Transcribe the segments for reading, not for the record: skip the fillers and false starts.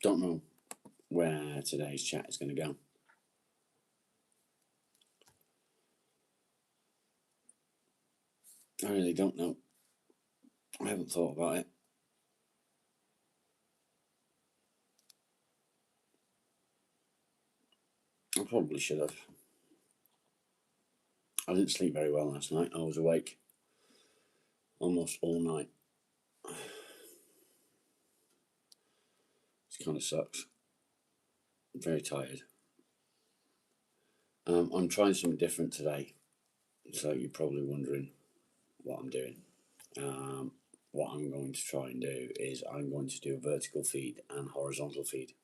Don't know where today's chat is going to go. I really don't know. I haven't thought about it. I probably should have. I didn't sleep very well last night. I was awake almost all night. It kind of sucks. I'm very tired. I'm trying something different today. So you're probably wondering what I'm doing. What I'm going to try and do is I'm going to do a vertical feed and horizontal feed.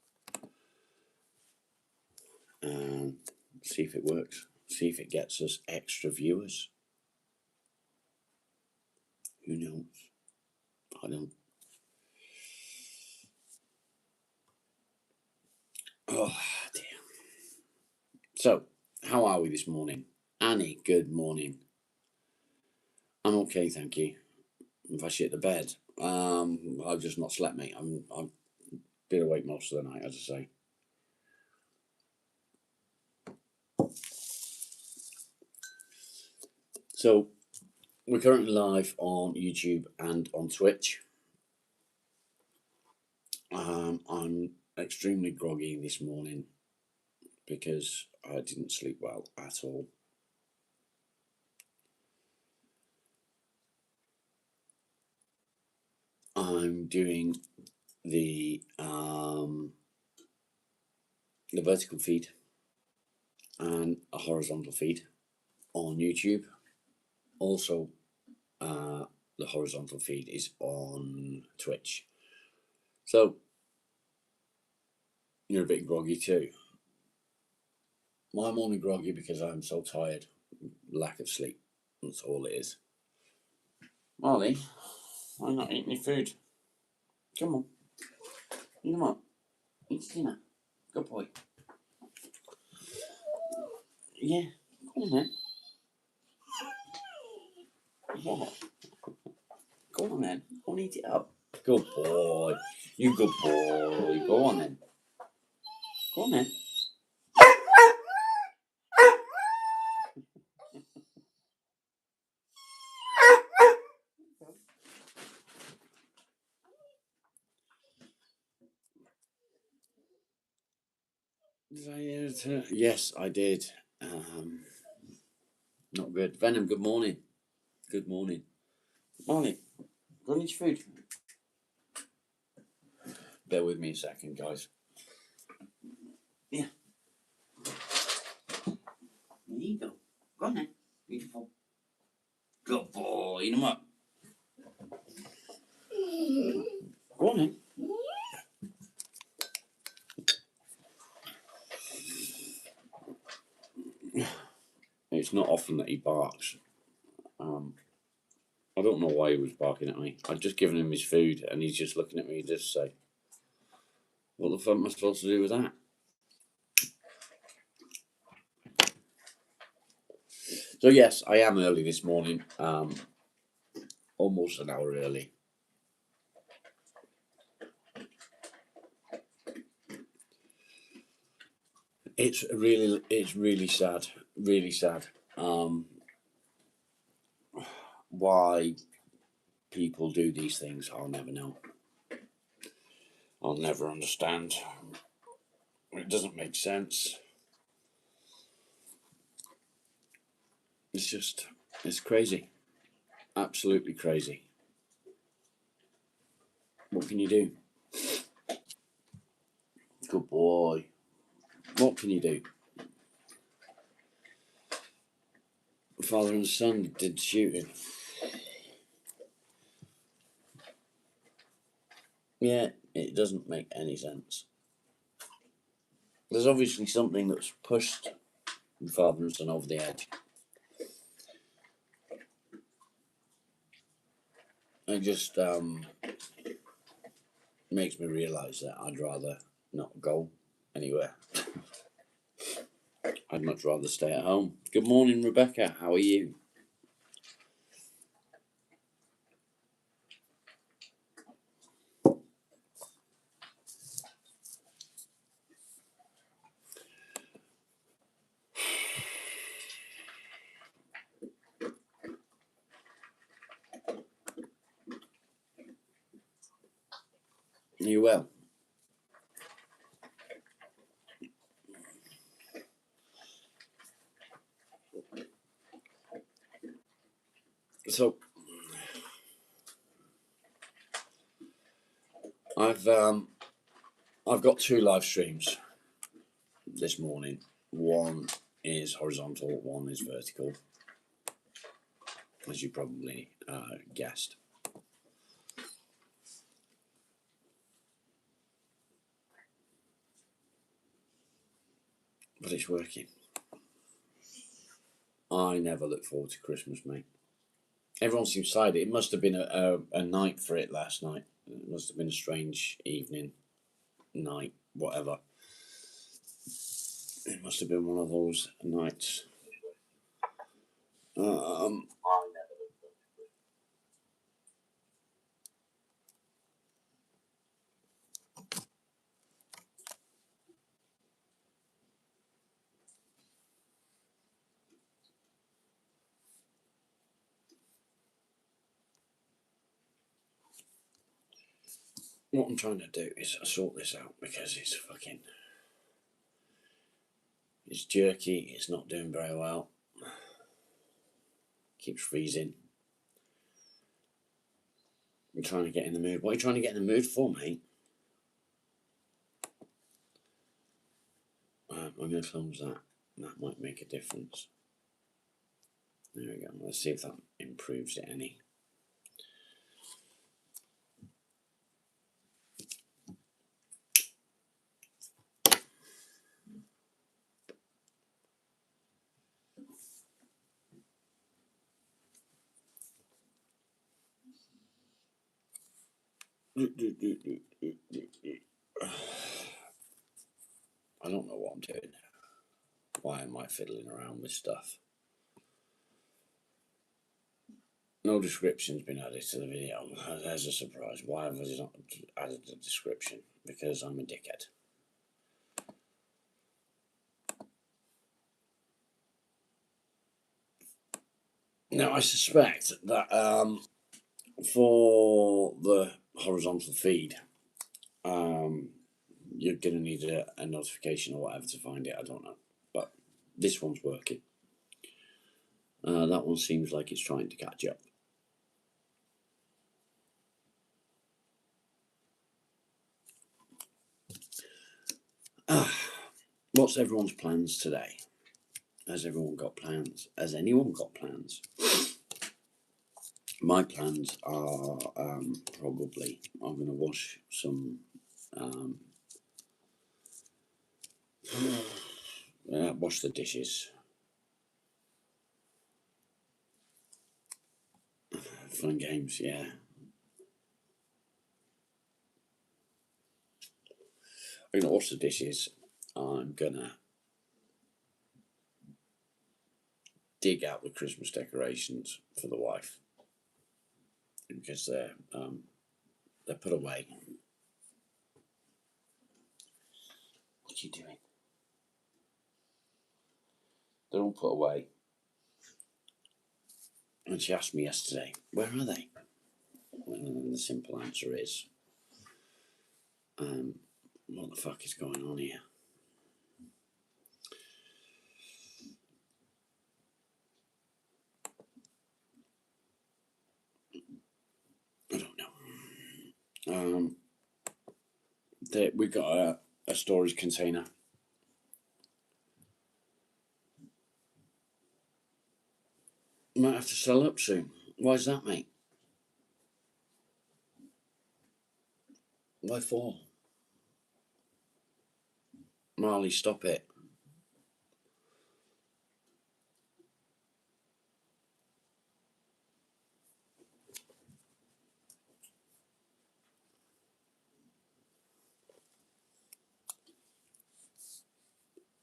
And see if it works. See if it gets us extra viewers. Who knows? I don't. Oh dear. So, how are we this morning? Annie, good morning. I'm okay, thank you. If I shit the bed, I've just not slept, mate. I've been awake most of the night, as I say. So, we're currently live on YouTube and on Twitch. I'm extremely groggy this morning because I didn't sleep well at all. I'm doing the vertical feed and a horizontal feed on YouTube. Also, the horizontal feed is on Twitch. So, you're a bit groggy too. Well, I'm only groggy because I'm so tired. Lack of sleep. That's all it is. Molly, why not eating your food? Come on. Come on. Eat dinner. Good boy. Yeah. Come on then. Yeah. Go on then. Go and eat it up. Good boy. You good boy. Go on then. Go on then. Did I hear it? Yes, I did. Not good. Venom, good morning. Good morning. Morning. Go and eat your food. Bear with me a second, guys. Yeah. There you go. Go on then. Beautiful. Good boy. Eat them up. Go on then. It's not often that he barks. I don't know why he was barking at me. I'd just given him his food and he's just looking at me just say, what the fuck am I supposed to do with that? So yes, I am early this morning. Almost an hour early. It's really sad. Really sad. Why people do these things, I'll never know. I'll never understand. It doesn't make sense. It's crazy. Absolutely crazy. What can you do? Good boy. What can you do? Father and son did shooting. Yeah, it doesn't make any sense. There's obviously something that's pushed father and son over the edge. It just makes me realise that I'd rather not go anywhere. I'd much rather stay at home. Good morning, Rebecca. How are you? You will. So I've got 2 live streams this morning. One is horizontal, one is vertical, as you probably guessed. But it's working. I never look forward to Christmas, mate. Everyone seems excited. It must have been a night for it last night. It must have been a strange evening, night, whatever. It must have been one of those nights. What I'm trying to do is sort this out because it's jerky, it's not doing very well. Keeps freezing. I'm trying to get in the mood. What are you trying to get in the mood for, mate? I'm going to close that. That might make a difference. There we go. Let's see if that improves it any. I don't know what I'm doing. Why am I fiddling around with stuff? No description's been added to the video. There's a surprise. Why have I not added the description? Because I'm a dickhead. Now, I suspect that for the horizontal feed, you're going to need a notification or whatever to find it. I don't know. But this one's working. That one seems like it's trying to catch up. What's everyone's plans today? Has everyone got plans? Has anyone got plans? My plans are probably I'm going to wash some wash the dishes. Fun games, yeah. I'm going to wash the dishes. I'm going to dig out the Christmas decorations for the wife because they're put away. What are you doing? They're all put away. And she asked me yesterday, where are they? And the simple answer is, what the fuck is going on here? I don't know. We've got a storage container. Might have to sell up soon. Why is that, mate? Why for? Marley, stop it.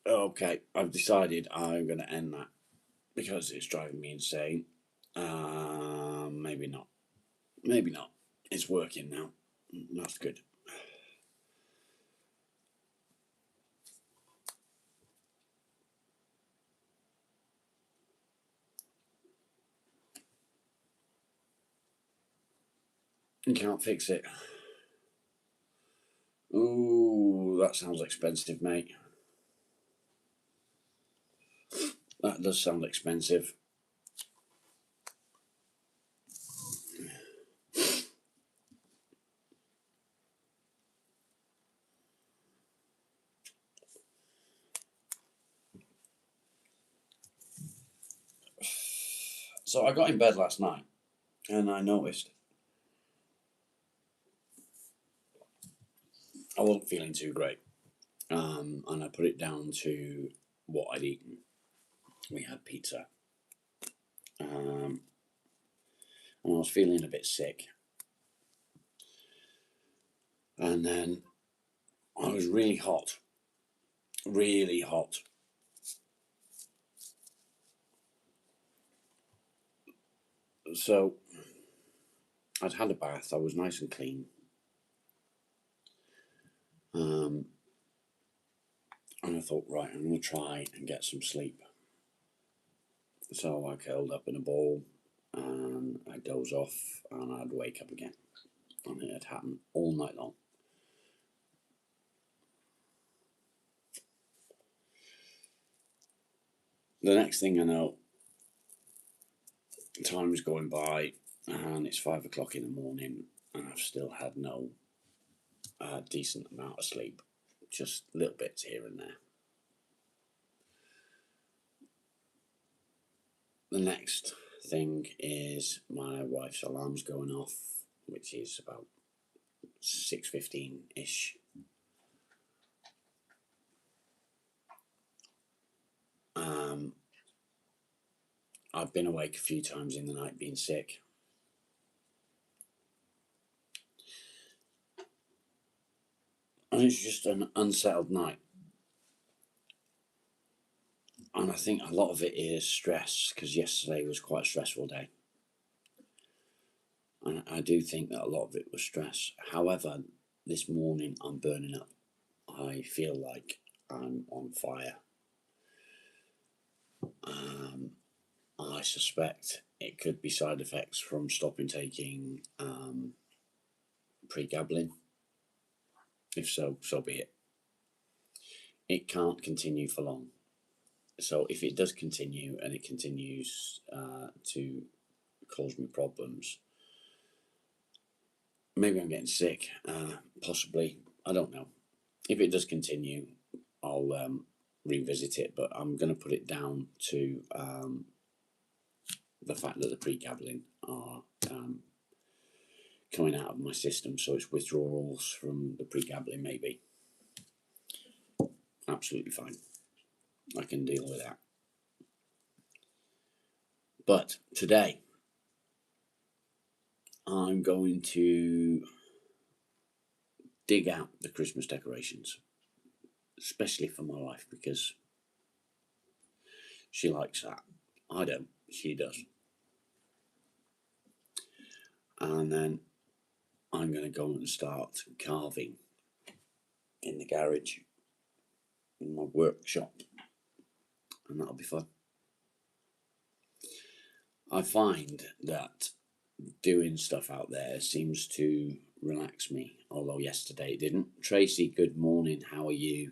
Okay, I've decided I'm going to end that because it's driving me insane. Maybe not. Maybe not. It's working now. That's good. You can't fix it. Ooh, that sounds expensive, mate. That does sound expensive. So I got in bed last night and I noticed I wasn't feeling too great. And I put it down to what I'd eaten. We had pizza. And I was feeling a bit sick. And then I was really hot. Really hot. So I'd had a bath. I was nice and clean. And I thought, right, I'm going to try and get some sleep. So I curled up in a ball and I'd doze off and I'd wake up again. And it had happened all night long. The next thing I know, time is going by and it's 5 o'clock in the morning and I've still had no decent amount of sleep. Just little bits here and there. The next thing is my wife's alarm's going off, which is about 6:15-ish. I've been awake a few times in the night being sick. And it's just an unsettled night. And I think a lot of it is stress, because yesterday was quite a stressful day. And I do think that a lot of it was stress. However, this morning I'm burning up. I feel like I'm on fire. I suspect it could be side effects from stopping taking pregabalin. If so, so be it. It can't continue for long. So if it does continue and it continues to cause me problems, maybe I'm getting sick, possibly, I don't know. If it does continue, I'll revisit it, but I'm going to put it down to the fact that the pregabalin are coming out of my system, so it's withdrawals from the pregabalin maybe. Absolutely fine. I can deal with that. But today, I'm going to dig out the Christmas decorations, especially for my wife, because she likes that. I don't, she does. And then I'm going to go and start carving in the garage, in my workshop, and that'll be fun. I find that doing stuff out there seems to relax me, although yesterday it didn't. Tracy, good morning, how are you?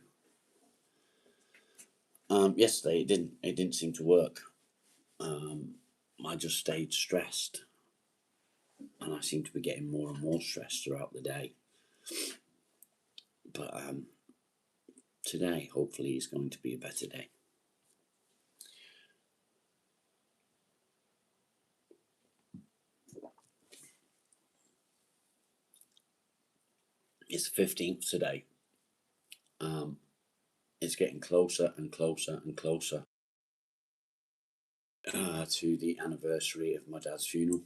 Yesterday it didn't seem to work. I just stayed stressed, and I seem to be getting more and more stressed throughout the day. But today, hopefully, is going to be a better day. It's the 15th today. It's getting closer and closer and closer to the anniversary of my dad's funeral.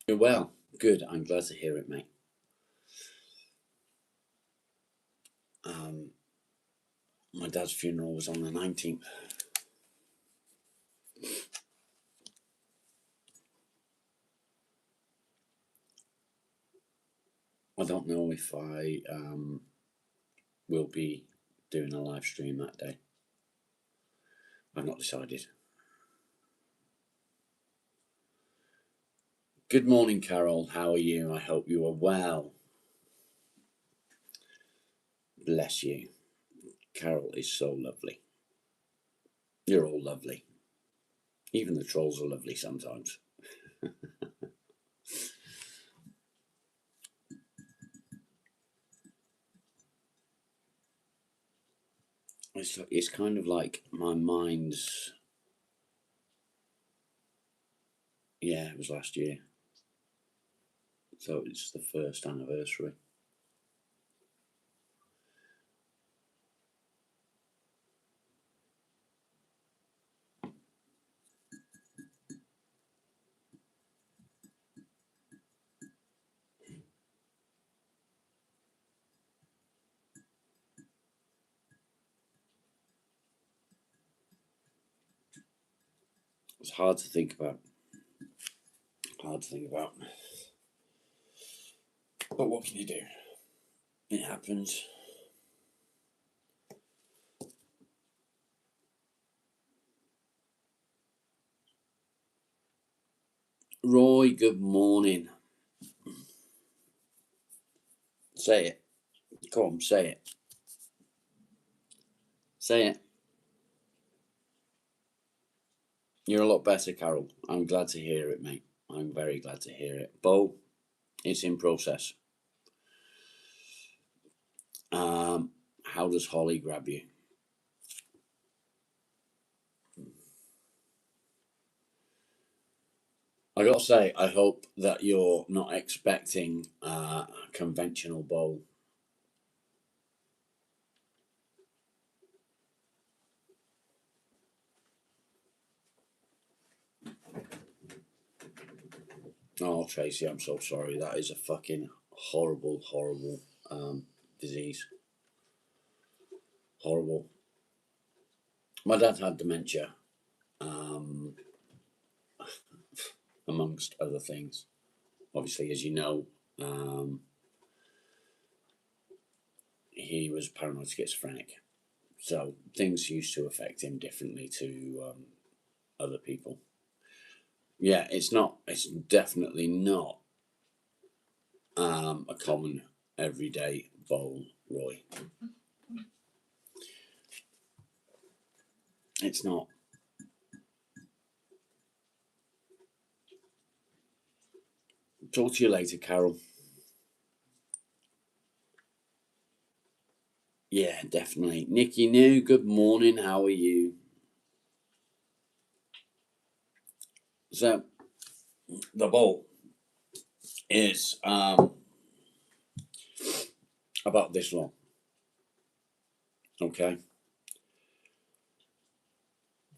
Well, good. I'm glad to hear it, mate. My dad's funeral was on the 19th. I don't know if I will be doing a live stream that day. I've not decided. Good morning, Carol. How are you? I hope you are well. Bless you. Carol is so lovely. You're all lovely. Even the trolls are lovely sometimes. It's kind of like my mind's... Yeah, it was last year. So it's the first anniversary. It's hard to think about. But what can you do? It happens. Roy, good morning. Say it. Come on, say it. Say it. You're a lot better, Carol. I'm glad to hear it, mate. I'm very glad to hear it. Bo, it's in process. How does Holly grab you? I gotta say, I hope that you're not expecting a conventional bowl. Oh, Tracy, I'm so sorry. That is a fucking horrible, horrible disease. Horrible. My dad had dementia, amongst other things. Obviously, as you know, he was paranoid schizophrenic. So things used to affect him differently to other people. Yeah, it's definitely not a common everyday bowl, Roy. It's not. Talk to you later, Carol. Yeah, definitely. Nikki New, good morning. How are you? So, the bowl is about this long. Okay.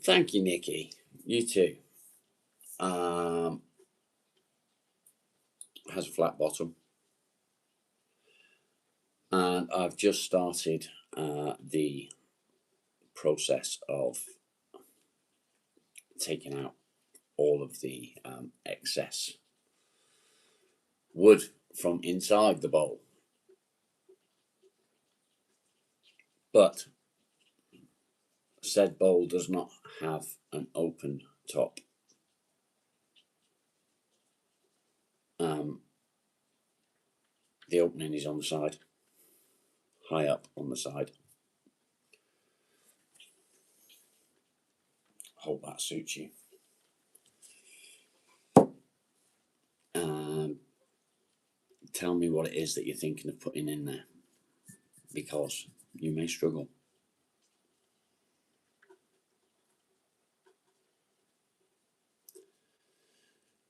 Thank you, Nikki. You too. Has a flat bottom. And I've just started the process of taking out all of the excess wood from inside the bowl. But said bowl does not have an open top. The opening is on the side, high up on the side. Hope that suits you. Tell me what it is that you're thinking of putting in there, because you may struggle.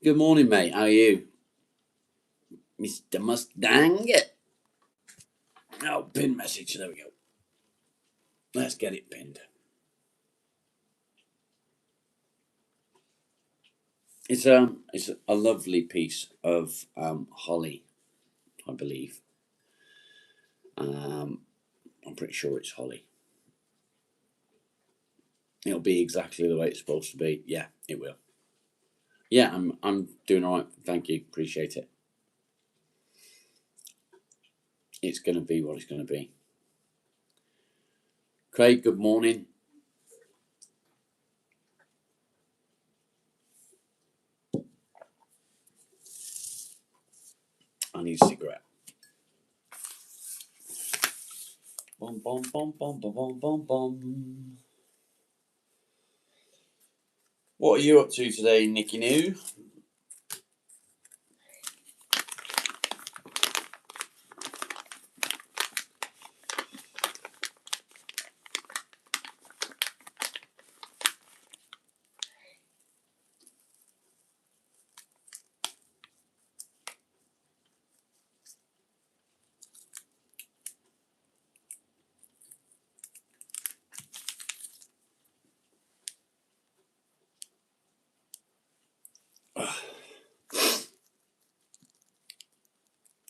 Good morning, mate. How are you? Mr. Mustang. Oh, pin message. There we go. Let's get it pinned. It's a lovely piece of holly, I believe. I'm pretty sure it's holly. It'll be exactly the way it's supposed to be. Yeah, it will. Yeah, I'm doing all right. Thank you. Appreciate it. It's going to be what it's going to be. Craig, good morning. I need a cigarette. Bum, bum, bum, bum, bum, bum, bum, bum. What are you up to today, Nicky New?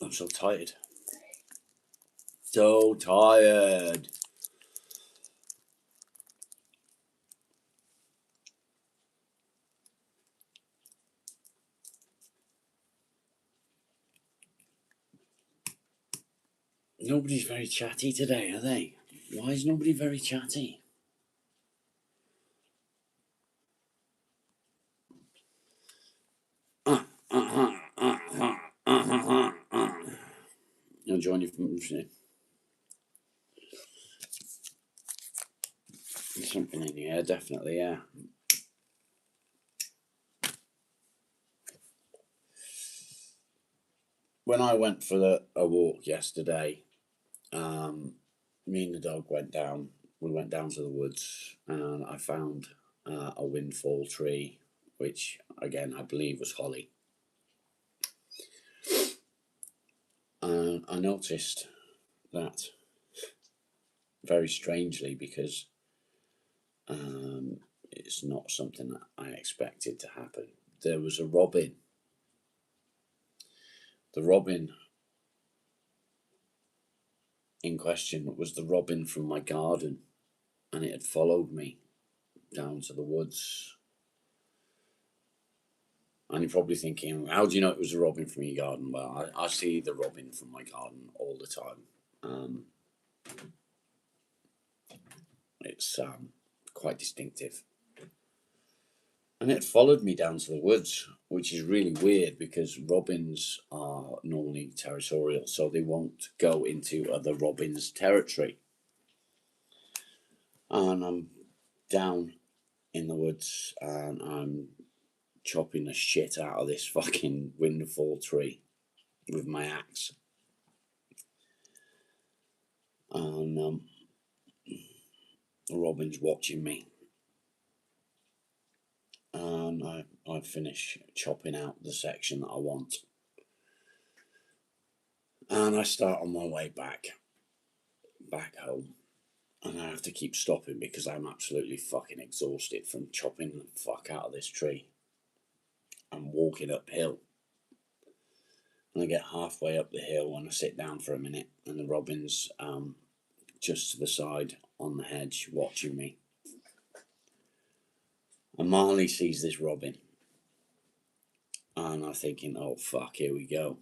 I'm so tired. So tired. Nobody's very chatty today, are they? Why is nobody very chatty? I'll join you from something in here, definitely, yeah. When I went for a walk yesterday, me and the dog went down. We went down to the woods, and I found a windfall tree, which again I believe was holly. And I noticed that very strangely, because it's not something that I expected to happen. There was a robin. The robin in question was the robin from my garden, and it had followed me down to the woods. And you're probably thinking, how do you know it was a robin from your garden? Well, I see the robin from my garden all the time. It's quite distinctive. And it followed me down to the woods, which is really weird because robins are normally territorial, so they won't go into other robins' territory. And I'm down in the woods and I'm chopping the shit out of this fucking windfall tree with my axe. And the robin's watching me. And I finish chopping out the section that I want. And I start on my way back home. And I have to keep stopping because I'm absolutely fucking exhausted from chopping the fuck out of this tree. I'm walking uphill. And I get halfway up the hill and I sit down for a minute, and the robin's just to the side on the hedge watching me. And Marley sees this robin. And I'm thinking, oh fuck, here we go.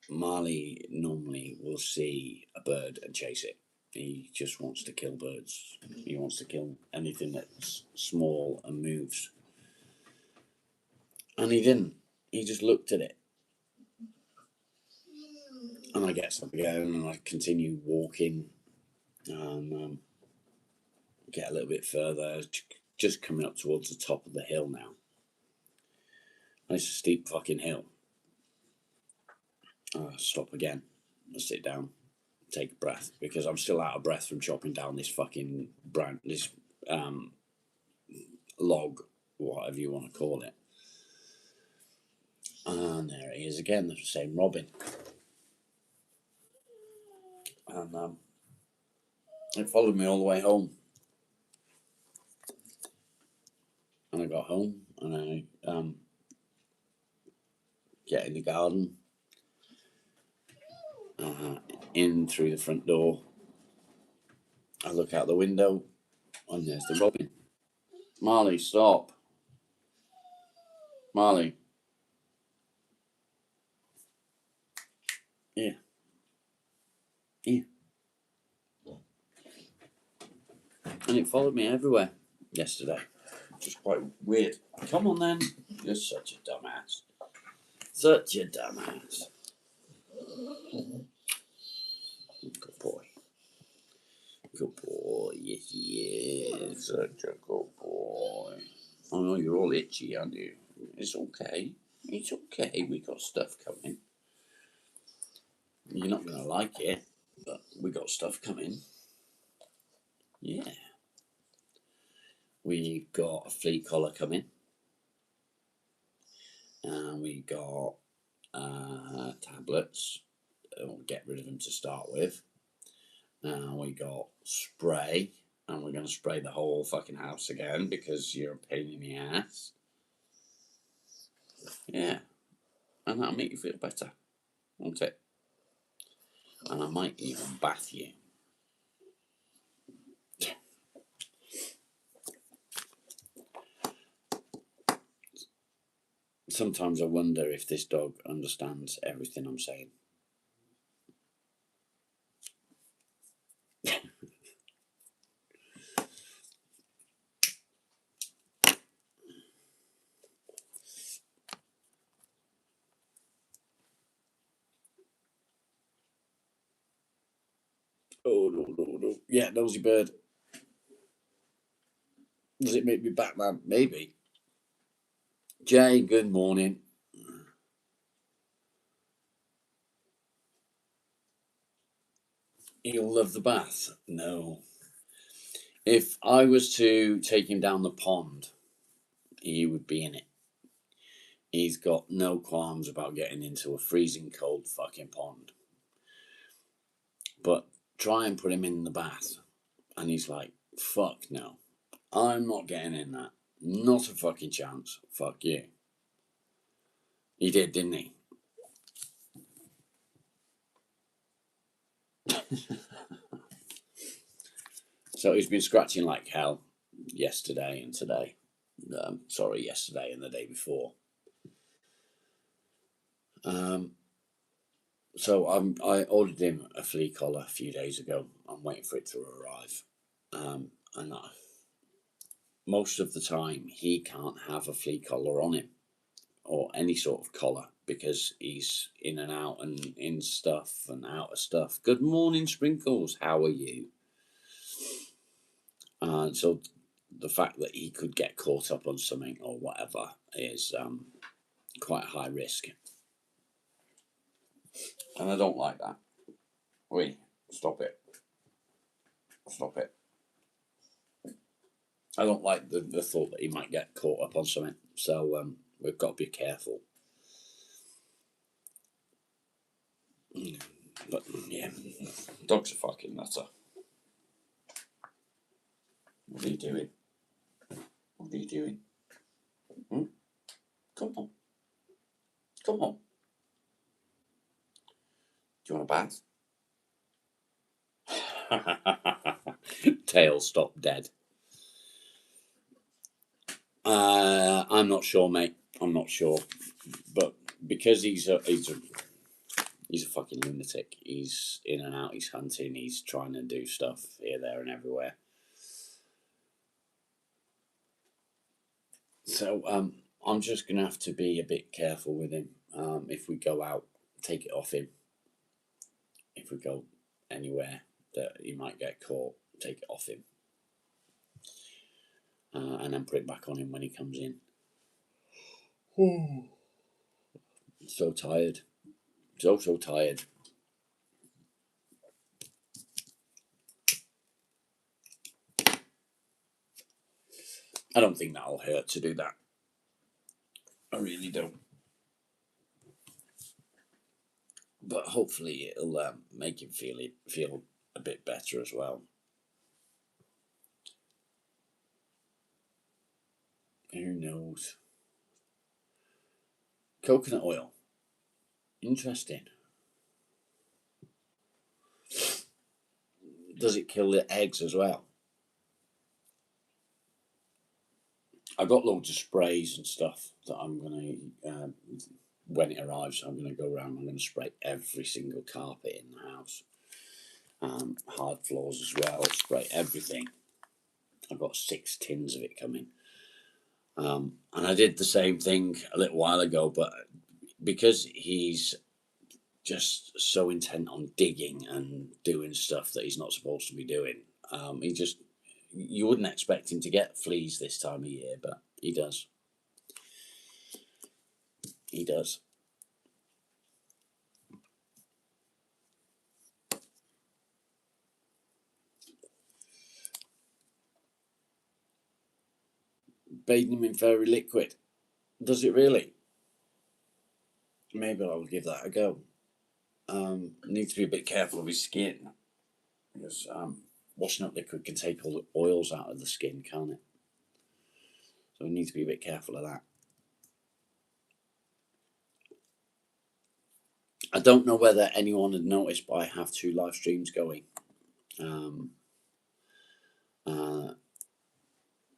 Marley normally will see a bird and chase it. He just wants to kill birds. He wants to kill anything that's small and moves. And he didn't. He just looked at it. And I get up again and I continue walking and get a little bit further, just coming up towards the top of the hill now. And it's a steep fucking hill. I stop again. I sit down, take a breath, because I'm still out of breath from chopping down this fucking this log, whatever you want to call it. And there he is again, the same robin. And it followed me all the way home. And I got home and I get in the garden, in through the front door. I look out the window and there's the robin. Marley, stop. Marley. Yeah. Yeah. And it followed me everywhere yesterday. Just quite weird. Come on then. You're such a dumbass. Such a dumbass. Good boy. Yes, he is. Such a good boy. I know you're all itchy, aren't you? It's okay. It's okay. We got stuff coming. You're not going to like it, but we got stuff coming. Yeah. We got a flea collar coming. And we got tablets. We'll get rid of them to start with. And we got spray. And we're going to spray the whole fucking house again because you're a pain in the ass. Yeah. And that'll make you feel better, won't it? And I might even bath you. Sometimes I wonder if this dog understands everything I'm saying. Oh, no. Yeah, nosy bird. Does it make me Batman? Maybe. Jay, good morning. He'll love the bath. No. If I was to take him down the pond, he would be in it. He's got no qualms about getting into a freezing cold fucking pond. But try and put him in the bath, and he's like, fuck no. I'm not getting in that. Not a fucking chance. Fuck you. He did, didn't he? So he's been scratching like hell yesterday and today. Yesterday and the day before. So I ordered him a flea collar a few days ago. I'm waiting for it to arrive. Most of the time he can't have a flea collar on him or any sort of collar because he's in and out and in stuff and out of stuff. Good morning, Sprinkles. How are you? So the fact that he could get caught up on something or whatever is quite a high risk. And I don't like that. Wait, stop it. Stop it. I don't like the thought that he might get caught up on something. So we've got to be careful. But yeah, dog's a fucking nutter. What are you doing? What are you doing? Come on. Come on. Do you want a bath? Tail stop dead. I'm not sure, mate. I'm not sure. But because he's a fucking lunatic. He's in and out, he's hunting, he's trying to do stuff here, there and everywhere. So I'm just going to have to be a bit careful with him. If we go out, take it off him. If we go anywhere that he might get caught, take it off him. And then put it back on him when he comes in. So tired. So tired. I don't think that'll hurt to do that. I really don't. But hopefully it'll make him feel a bit better as well. Who knows? Coconut oil. Interesting. Does it kill the eggs as well? I've got loads of sprays and stuff that I'm going to, when it arrives, I'm going to go around, I'm going to spray every single carpet in the house. Hard floors as well, spray everything. I've got 6 tins of it coming. And I did the same thing a little while ago, but because he's just so intent on digging and doing stuff that he's not supposed to be doing, You wouldn't expect him to get fleas this time of year, but he does. He does. Bathing him in fairy liquid. Does it really? Maybe I'll give that a go. Need to be a bit careful of his skin, because washing up liquid can take all the oils out of the skin, can't it? So we need to be a bit careful of that. I don't know whether anyone had noticed, but I have 2 live streams going.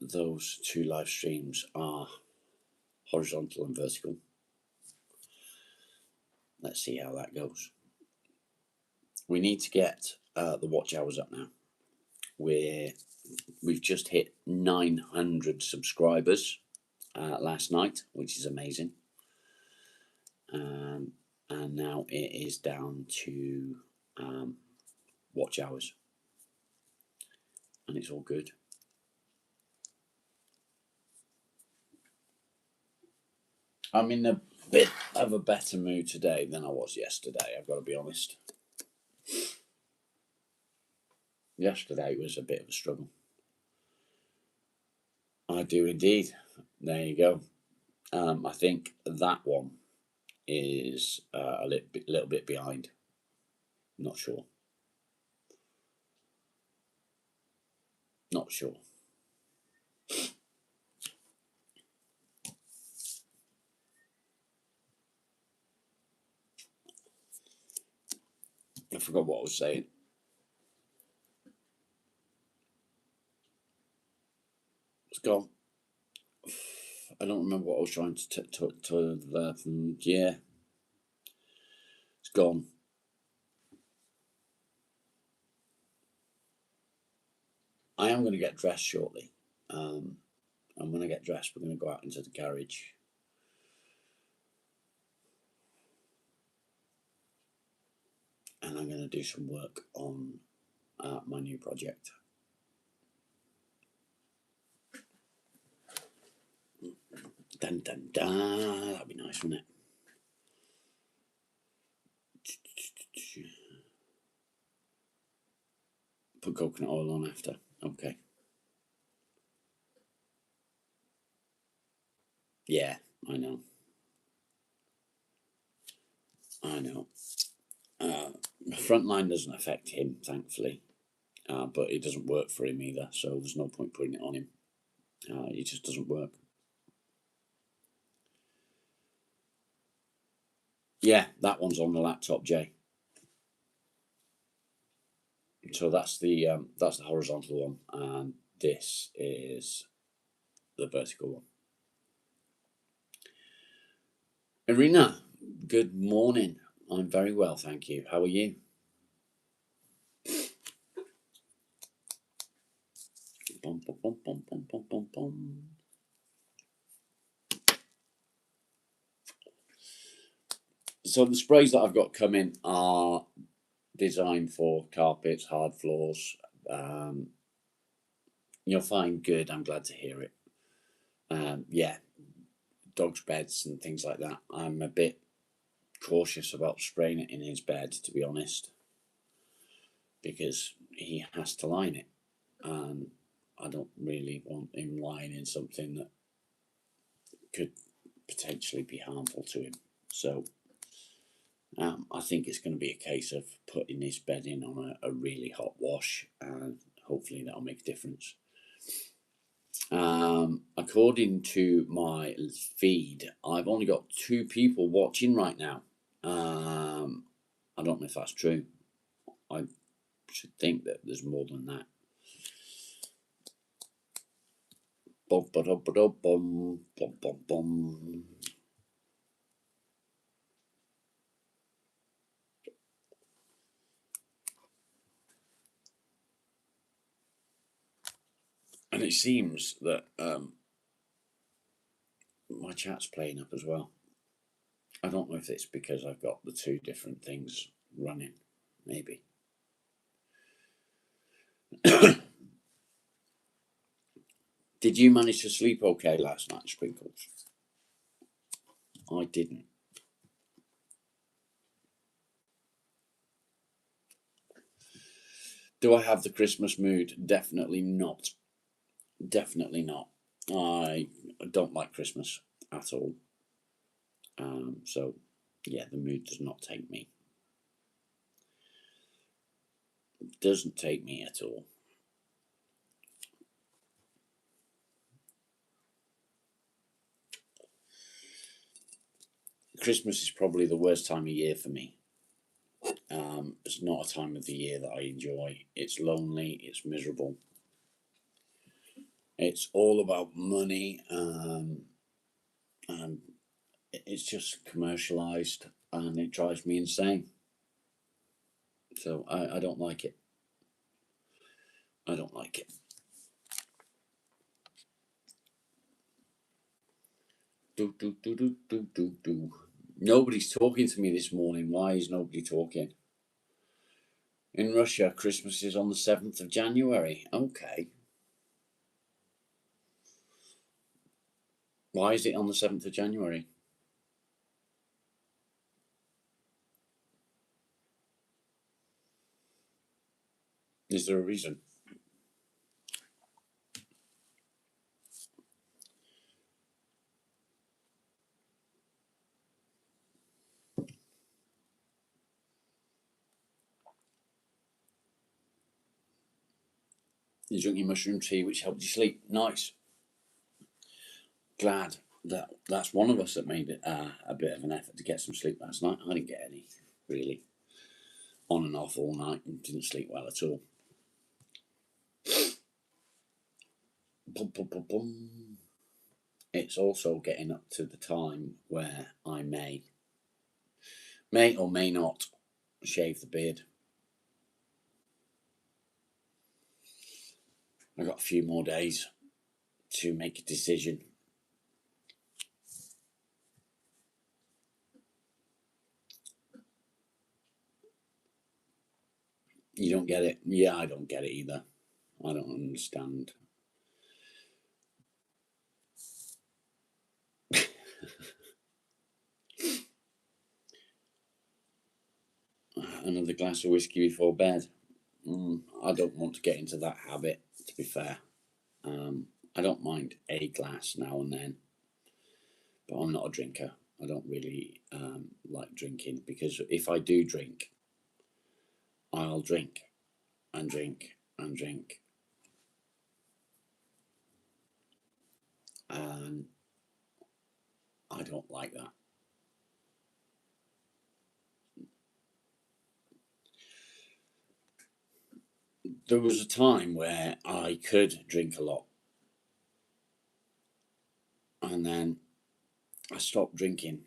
Those 2 live streams are horizontal and vertical. Let's see how that goes. We need to get the watch hours up now. We've just hit 900 subscribers last night, which is amazing. And now it is down to watch hours, and it's all good. I'm in a bit of a better mood today than I was yesterday, I've got to be honest. Yesterday was a bit of a struggle. I do indeed. There you go. I think that one is a little bit behind. Not sure. Not sure. I forgot what I was saying. It's gone. I don't remember what I was trying to yeah. It's gone. I am going to get dressed shortly. And when I get dressed, we're going to go out into the garage. And I'm going to do some work on my new project. Dun dun dun. That'd be nice, wouldn't it? Put coconut oil on after. Okay. Yeah, I know. I know. Frontline doesn't affect him, thankfully, but it doesn't work for him either. So there's no point putting it on him. It just doesn't work. Yeah, that one's on the laptop, Jay. So that's the horizontal one, and this is the vertical one. Irina, good morning. I'm very well, thank you. How are you? Bum, bum, bum, bum, bum, bum, bum, bum. So the sprays that I've got coming are designed for carpets, hard floors. You'll find good. I'm glad to hear it. Yeah, dogs' beds and things like that. I'm a bit cautious about spraying it in his bed, to be honest, because he has to line it, and I don't really want him lying in something that could potentially be harmful to him. So I think it's going to be a case of putting his bed in on a really hot wash, and hopefully that'll make a difference. According to my feed, I've only got 2 people watching right now. I don't know if that's true. I should think that there's more than that. Bum, ba-dum, ba-dum, bum, bum, bum, bum. And it seems that my chat's playing up as well. I don't know if it's because I've got the 2 different things running. Maybe. Did you manage to sleep okay last night, Sprinkles? I didn't. Do I have the Christmas mood? Definitely not. Definitely not. I don't like Christmas at all. So, yeah, the mood does not take me. It doesn't take me at all. Christmas is probably the worst time of year for me. It's not a time of the year that I enjoy. It's lonely, it's miserable. It's all about money, and it's just commercialized, and it drives me insane. So I don't like it. I don't like it. Do. Nobody's talking to me this morning. Why is nobody talking? In Russia, Christmas is on the 7th of January. Okay. Why is it on the 7th of January? Is there a reason? You're drinking mushroom tea, which helped you sleep. Nice. Glad that that's one of us that made it a bit of an effort to get some sleep last night. I didn't get any, really. On and off all night and didn't sleep well at all. It's also getting up to the time where I may or may not shave the beard. I've got a few more days to make a decision. You don't get it? Yeah, I don't get it either. I don't understand. Another glass of whiskey before bed. I don't want to get into that habit, to be fair. I don't mind a glass now and then, but I'm not a drinker. I don't really like drinking, because if I do drink, I'll drink and drink and drink. And I don't like that. There was a time where I could drink a lot, and then I stopped drinking.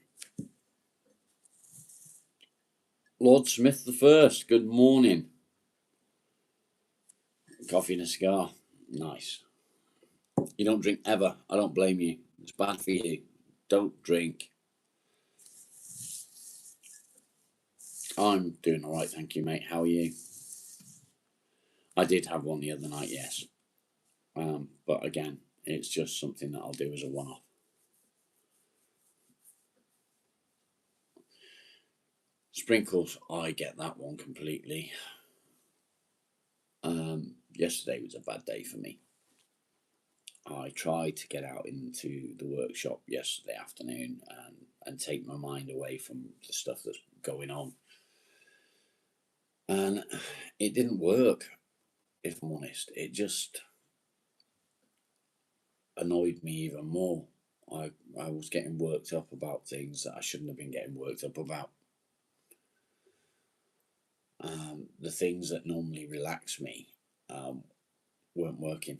Lord Smith the First, good morning. Coffee and a cigar. Nice. You don't drink ever. I don't blame you. It's bad for you. Don't drink. I'm doing all right, thank you, mate. How are you? I did have one the other night, yes. But again, it's just something that I'll do as a one-off. Sprinkles, I get that one completely. Yesterday was a bad day for me. I tried to get out into the workshop yesterday afternoon and take my mind away from the stuff that's going on. And it didn't work, if I'm honest. It just annoyed me even more. I was getting worked up about things that I shouldn't have been getting worked up about. The things that normally relax me weren't working.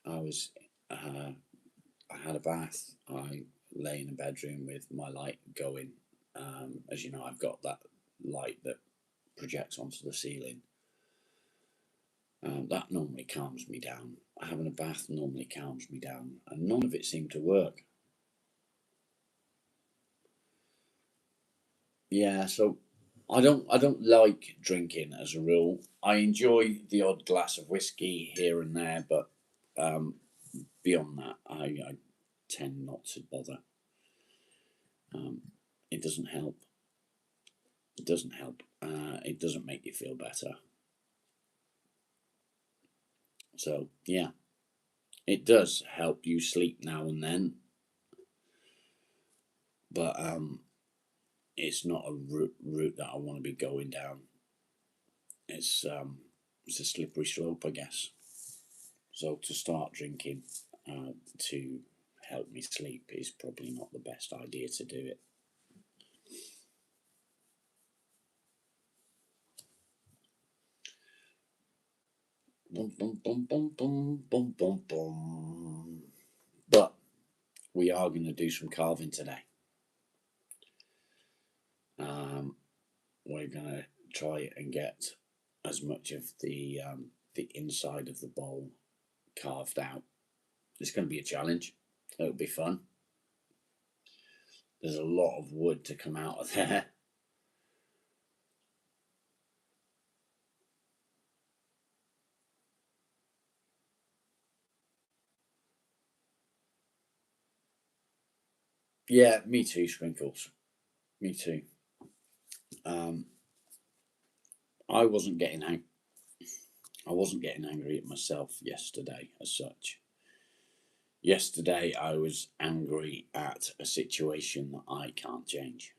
I had a bath. I lay in a bedroom with my light going. As you know, I've got that light that projects onto the ceiling. That normally calms me down. Having a bath normally calms me down, and none of it seemed to work. Yeah, so I don't like drinking as a rule. I enjoy the odd glass of whiskey here and there, but beyond that, I tend not to bother. It doesn't help. It doesn't help. It doesn't make you feel better. So yeah, it does help you sleep now and then, but it's not a route that I want to be going down. It's a slippery slope, I guess. So to start drinking to help me sleep is probably not the best idea to do it. Boom, boom, boom, boom, boom, boom, boom, boom. But we are going to do some carving today. We're going to try and get as much of the inside of the bowl carved out. It's going to be a challenge. It'll be fun. There's a lot of wood to come out of there. Yeah, me too, Sprinkles. Me too. I wasn't getting angry at myself yesterday as such. Yesterday I was angry at a situation that I can't change.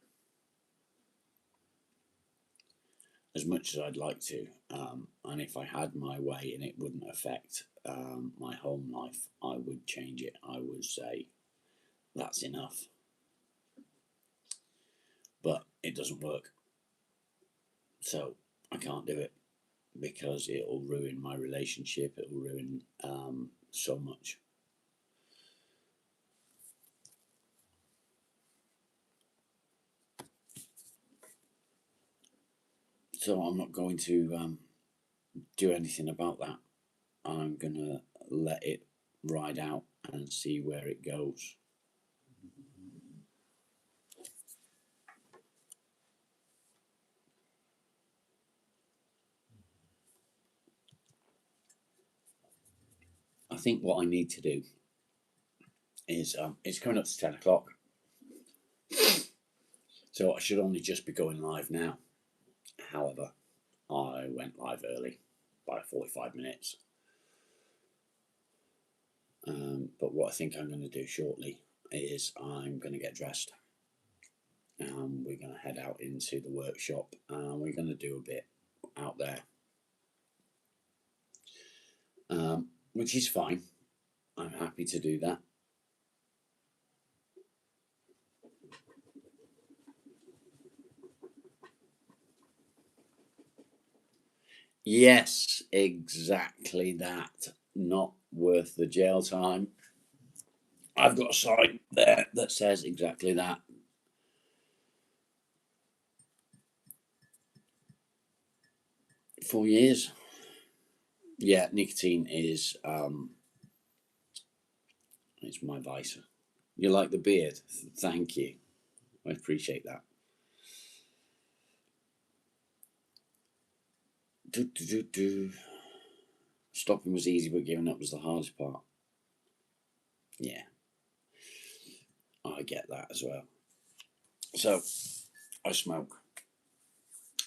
As much as I'd like to, and if I had my way and it wouldn't affect my home life, I would change it. I would say that's enough. But it doesn't work. So I can't do it because it'll ruin my relationship, it'll ruin so much. So I'm not going to do anything about that. I'm going to let it ride out and see where it goes. I think what I need to do is it's coming up to 10 o'clock. So I should only just be going live now. However, I went live early by 45 minutes. But what I think I'm going to do shortly is I'm going to get dressed. We're going to head out into the workshop and we're going to do a bit out there, which is fine. I'm happy to do that. Yes, exactly that. Not worth the jail time. I've got a sign there that says exactly that. For years. Yeah, nicotine is it's my vice. You like the beard? Thank you. I appreciate that. Stopping was easy, but giving up was the hardest part. Yeah, I get that as well. So, I smoke.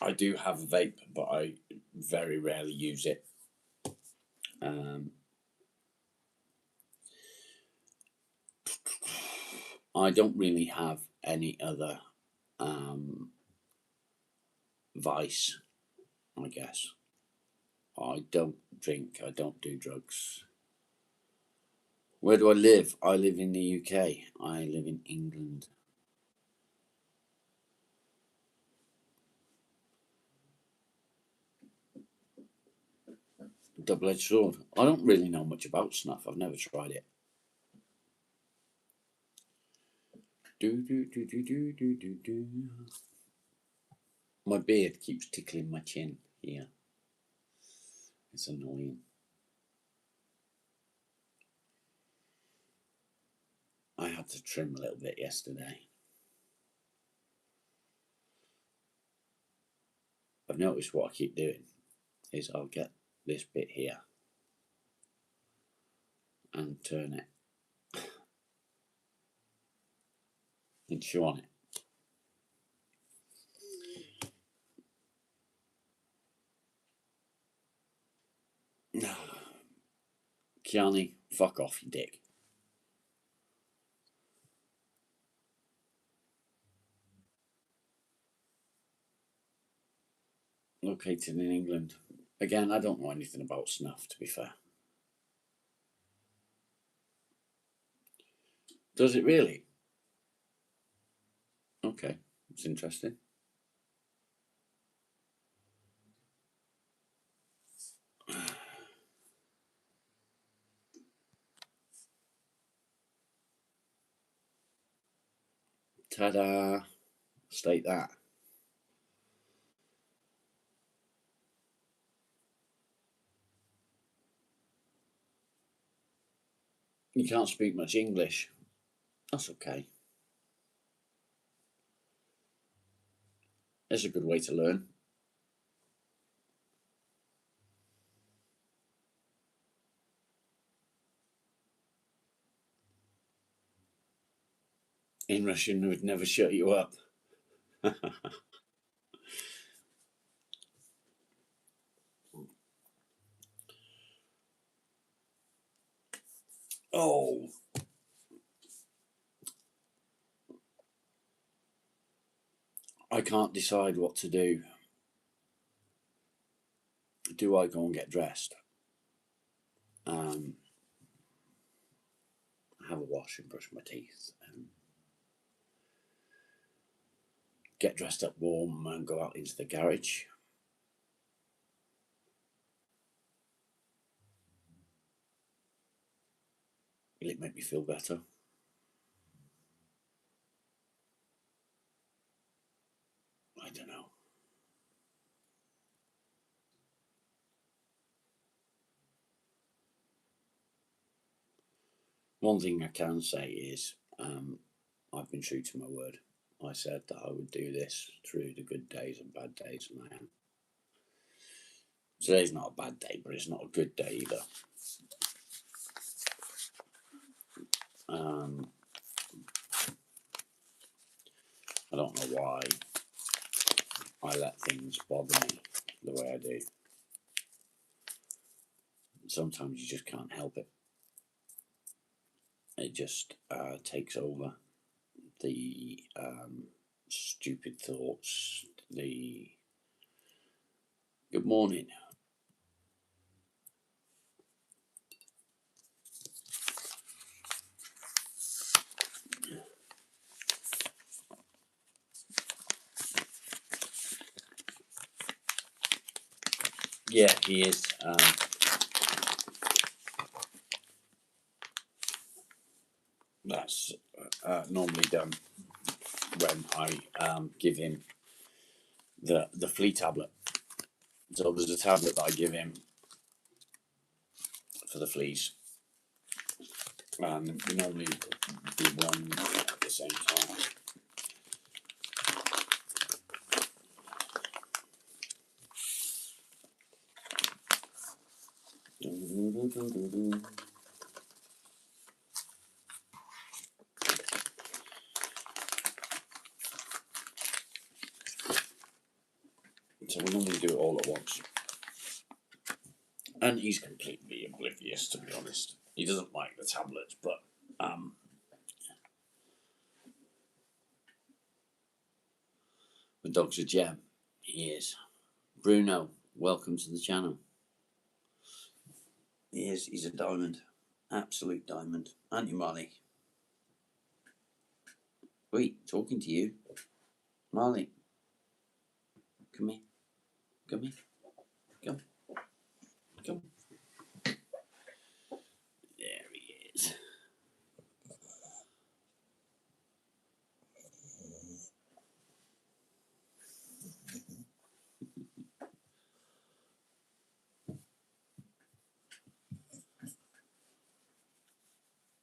I do have a vape, but I very rarely use it. I don't really have any other vice, I guess. I don't drink, I don't do drugs. Where do I live? I live in the UK. I live in England. Double-edged sword. I don't really know much about snuff. I've never tried it. My beard keeps tickling my chin here. It's annoying. I had to trim a little bit yesterday. I've noticed what I keep doing is I'll get this bit here and turn it and chew on it. No. Kiani, fuck off, you dick. Located in England. Again, I don't know anything about snuff, to be fair. Does it really? Okay, it's interesting. Ta-da! State that. You can't speak much English. That's okay. It's a good way to learn. In Russian would never shut you up. Oh. I can't decide what to do. Do I go and get dressed? Have a wash and brush my teeth and get dressed up warm and go out into the garage? Will it make me feel better? I don't know. One thing I can say is I've been true to my word. I said that I would do this through the good days and bad days, and I am. Today's not a bad day, but it's not a good day either. I don't know why I let things bother me the way I do. Sometimes you just can't help it. It just takes over. The stupid thoughts, the good morning. Yeah, he is. That's normally done when I give him the flea tablet. So there's a tablet that I give him for the fleas, and we normally do one at the same time. So we normally do it all at once. And he's completely oblivious, to be honest. He doesn't like the tablets, but the dog's a gem. He is. Bruno, welcome to the channel. He is. He's a diamond. Absolute diamond. Aren't you, Marley? Wait, talking to you. Marley. Come here. Come here. Come. Come. There he is.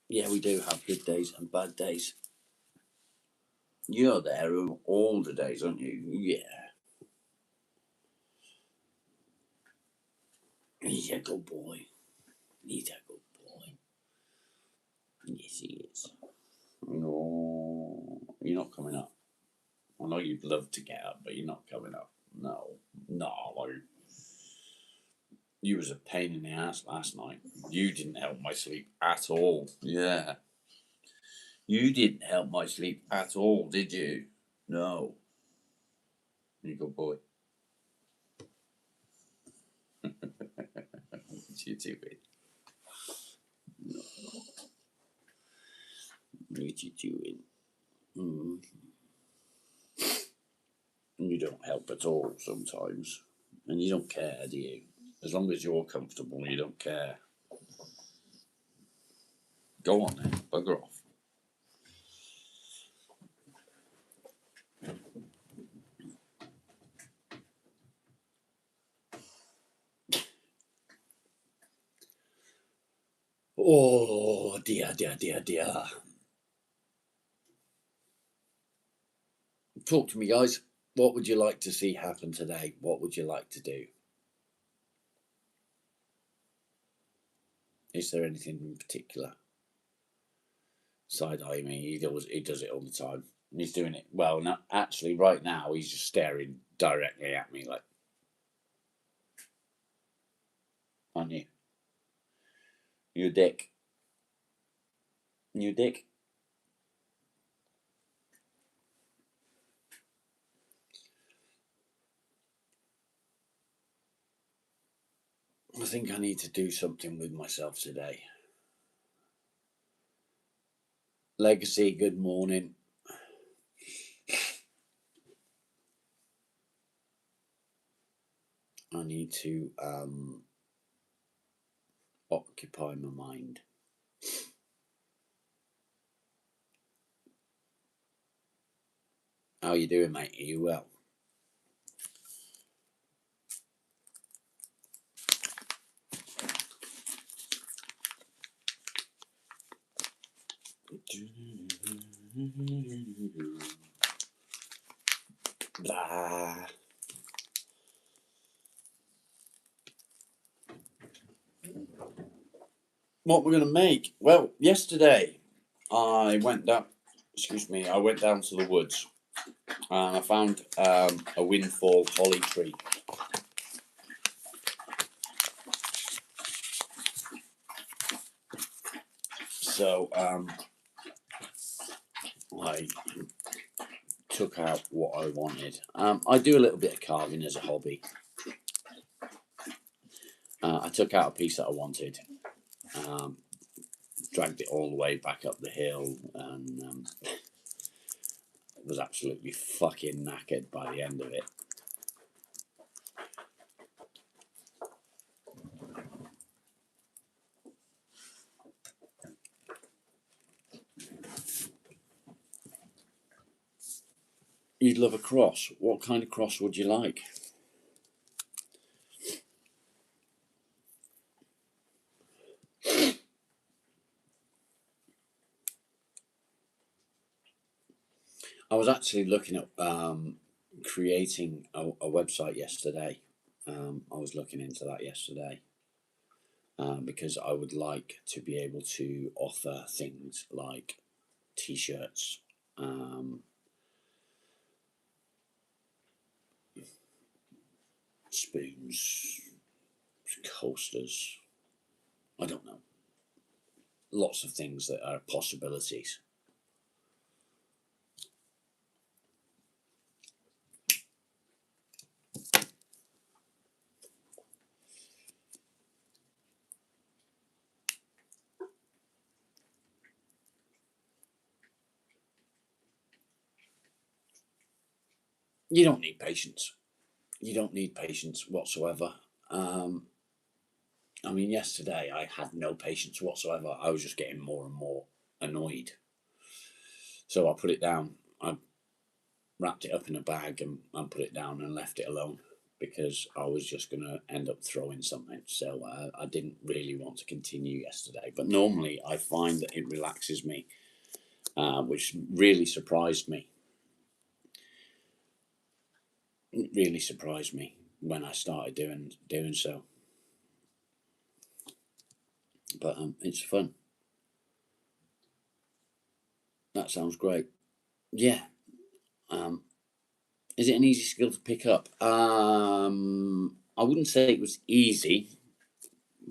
Yeah, we do have good days and bad days. You're there all the days, aren't you? Yeah. He's a good boy. He's a good boy. Yes, he is. No, you're not coming up. I know you'd love to get up, but you're not coming up. No, no. You was a pain in the ass last night. You didn't help my sleep at all. Yeah. You didn't help my sleep at all, did you? No. You good boy. What you doing? No. What you doing? Mm. You don't help at all sometimes. And you don't care, do you? As long as you're comfortable, you don't care. Go on then, bugger off. Oh dear, dear, dear, dear. Talk to me, guys. What would you like to see happen today? What would you like to do? Is there anything in particular? Side eye me. He does it all the time. And he's doing it well. Now, actually, right now, he's just staring directly at me, like, aren't you? You a dick. You a dick. I think I need to do something with myself today. Legacy, good morning. I need to occupy my mind. How you doing, mate? Are you well? Blah. What we're going to make? Well, yesterday I went down. Excuse me. I went down to the woods and I found a windfall holly tree. So I took out what I wanted. I do a little bit of carving as a hobby. I took out a piece that I wanted, dragged it all the way back up the hill, and was absolutely fucking knackered by the end of it. You'd love a cross. What kind of cross would you like? I was actually looking at creating a website yesterday. I was looking into that yesterday because I would like to be able to offer things like t-shirts, spoons, coasters. I don't know. Lots of things that are possibilities. You don't need patience. You don't need patience whatsoever. I mean, yesterday I had no patience whatsoever. I was just getting more and more annoyed. So I put it down. I wrapped it up in a bag and put it down and left it alone because I was just going to end up throwing something. So I didn't really want to continue yesterday. But normally I find that it relaxes me, which really surprised me. It really surprised me when I started doing so. But it's fun. that sounds great. Yeah. Is it an easy skill to pick up? I wouldn't say it was easy,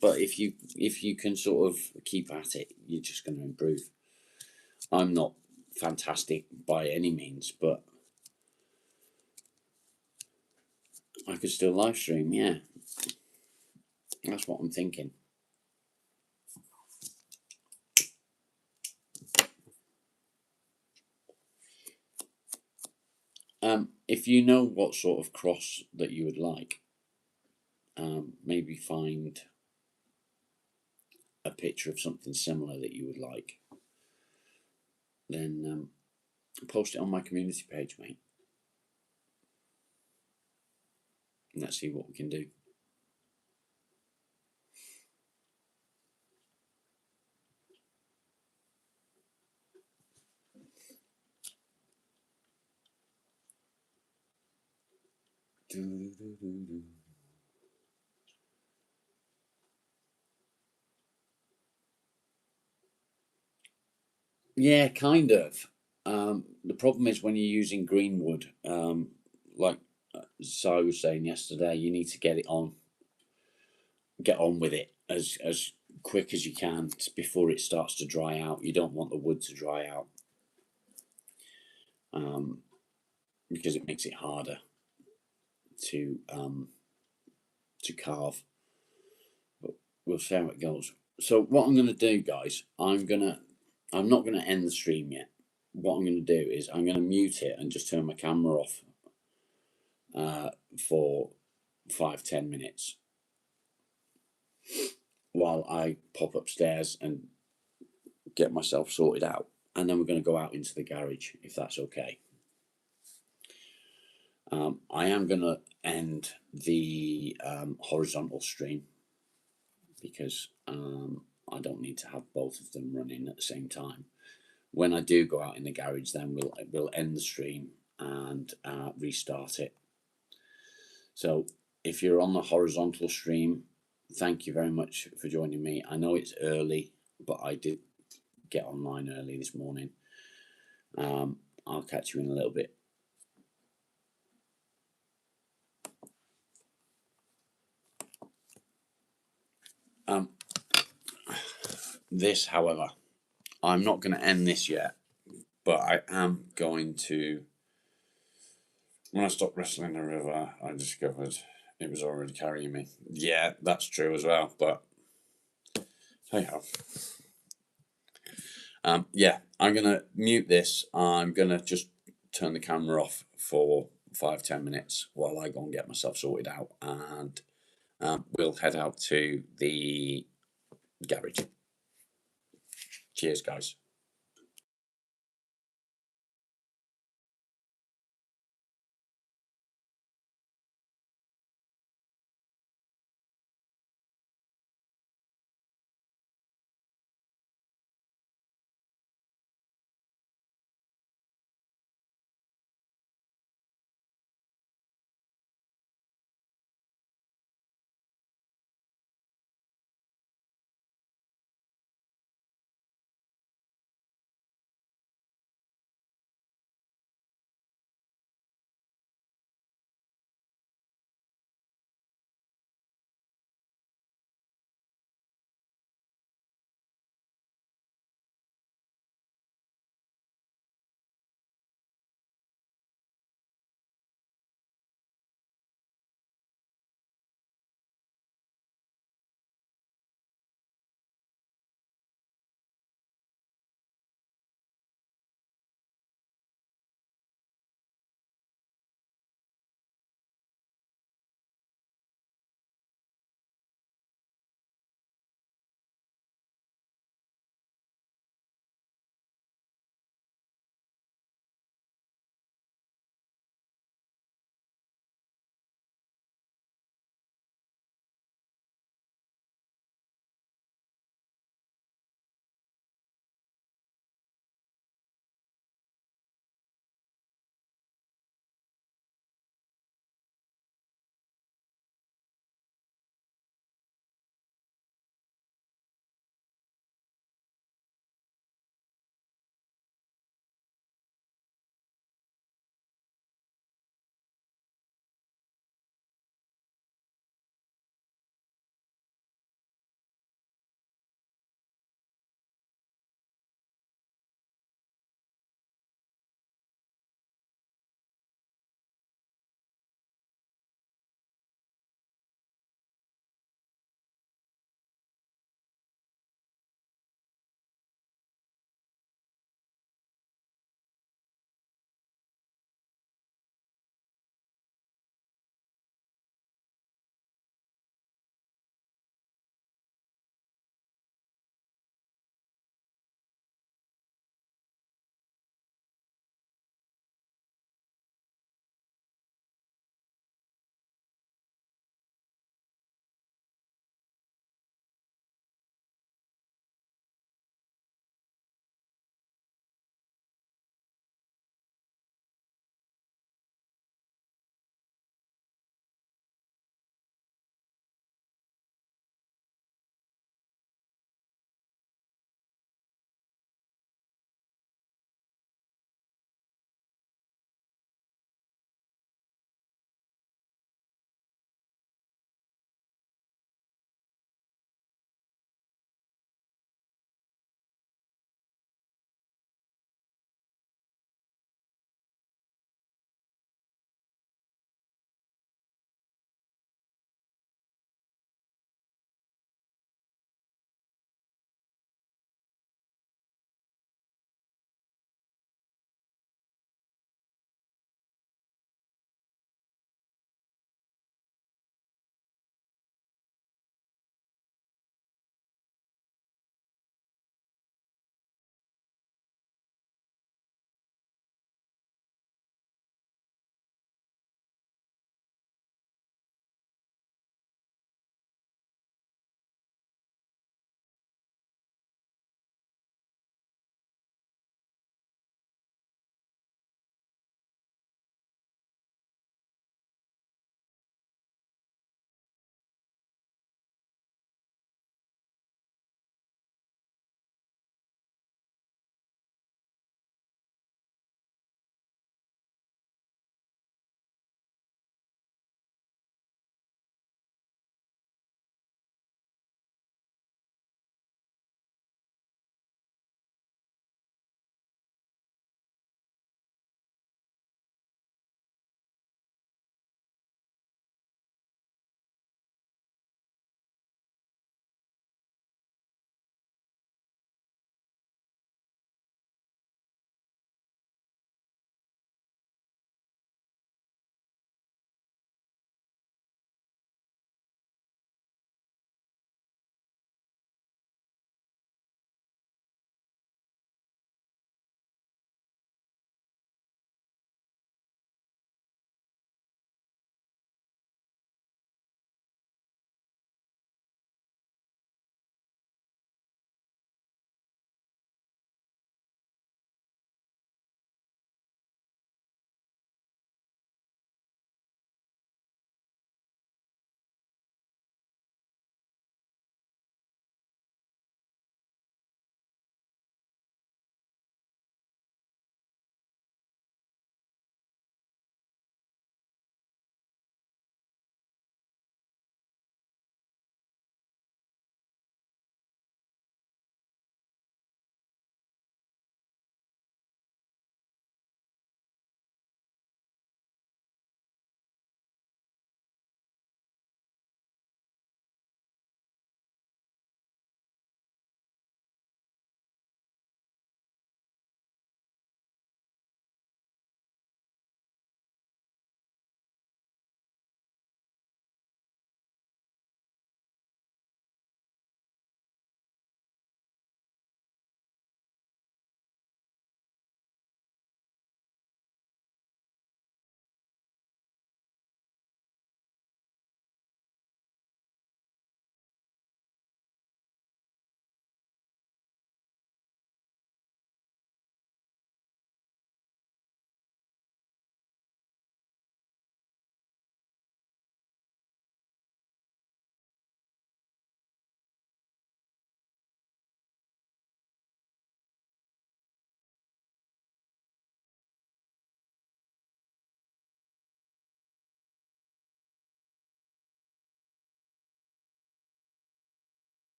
but if you can sort of keep at it, you're just going to improve. I'm not fantastic by any means, but I could still live stream. Yeah, that's what I'm thinking. If you know what sort of cross that you would like, maybe find a picture of something similar that you would like, then post it on my community page, mate. And let's see what we can do. Yeah, kind of. The problem is when you're using green wood, like Si was saying yesterday, you need to get on with it as quick as you can before it starts to dry out. You don't want the wood to dry out, because it makes it harder to carve. But we'll see how it goes. So what I'm going to do, guys, I'm not going to end the stream yet. What I'm going to do is I'm going to mute it and just turn my camera off for 5-10 minutes while I pop upstairs and get myself sorted out, and then we're going to go out into the garage if that's okay. I am going to end the horizontal stream because I don't need to have both of them running at the same time. When I do go out in the garage, then we'll end the stream and restart it. So if you're on the horizontal stream, thank you very much for joining me. I know it's early, but I did get online early this morning. I'll catch you in a little bit. This, however, I'm not going to end this yet, but I am going to. When I stopped wrestling the river, I discovered it was already carrying me. Yeah, that's true as well, but hey ho. Yeah, I'm going to mute this. I'm going to just turn the camera off for 5-10 minutes while I go and get myself sorted out, and we'll head out to the garage. Cheers, guys.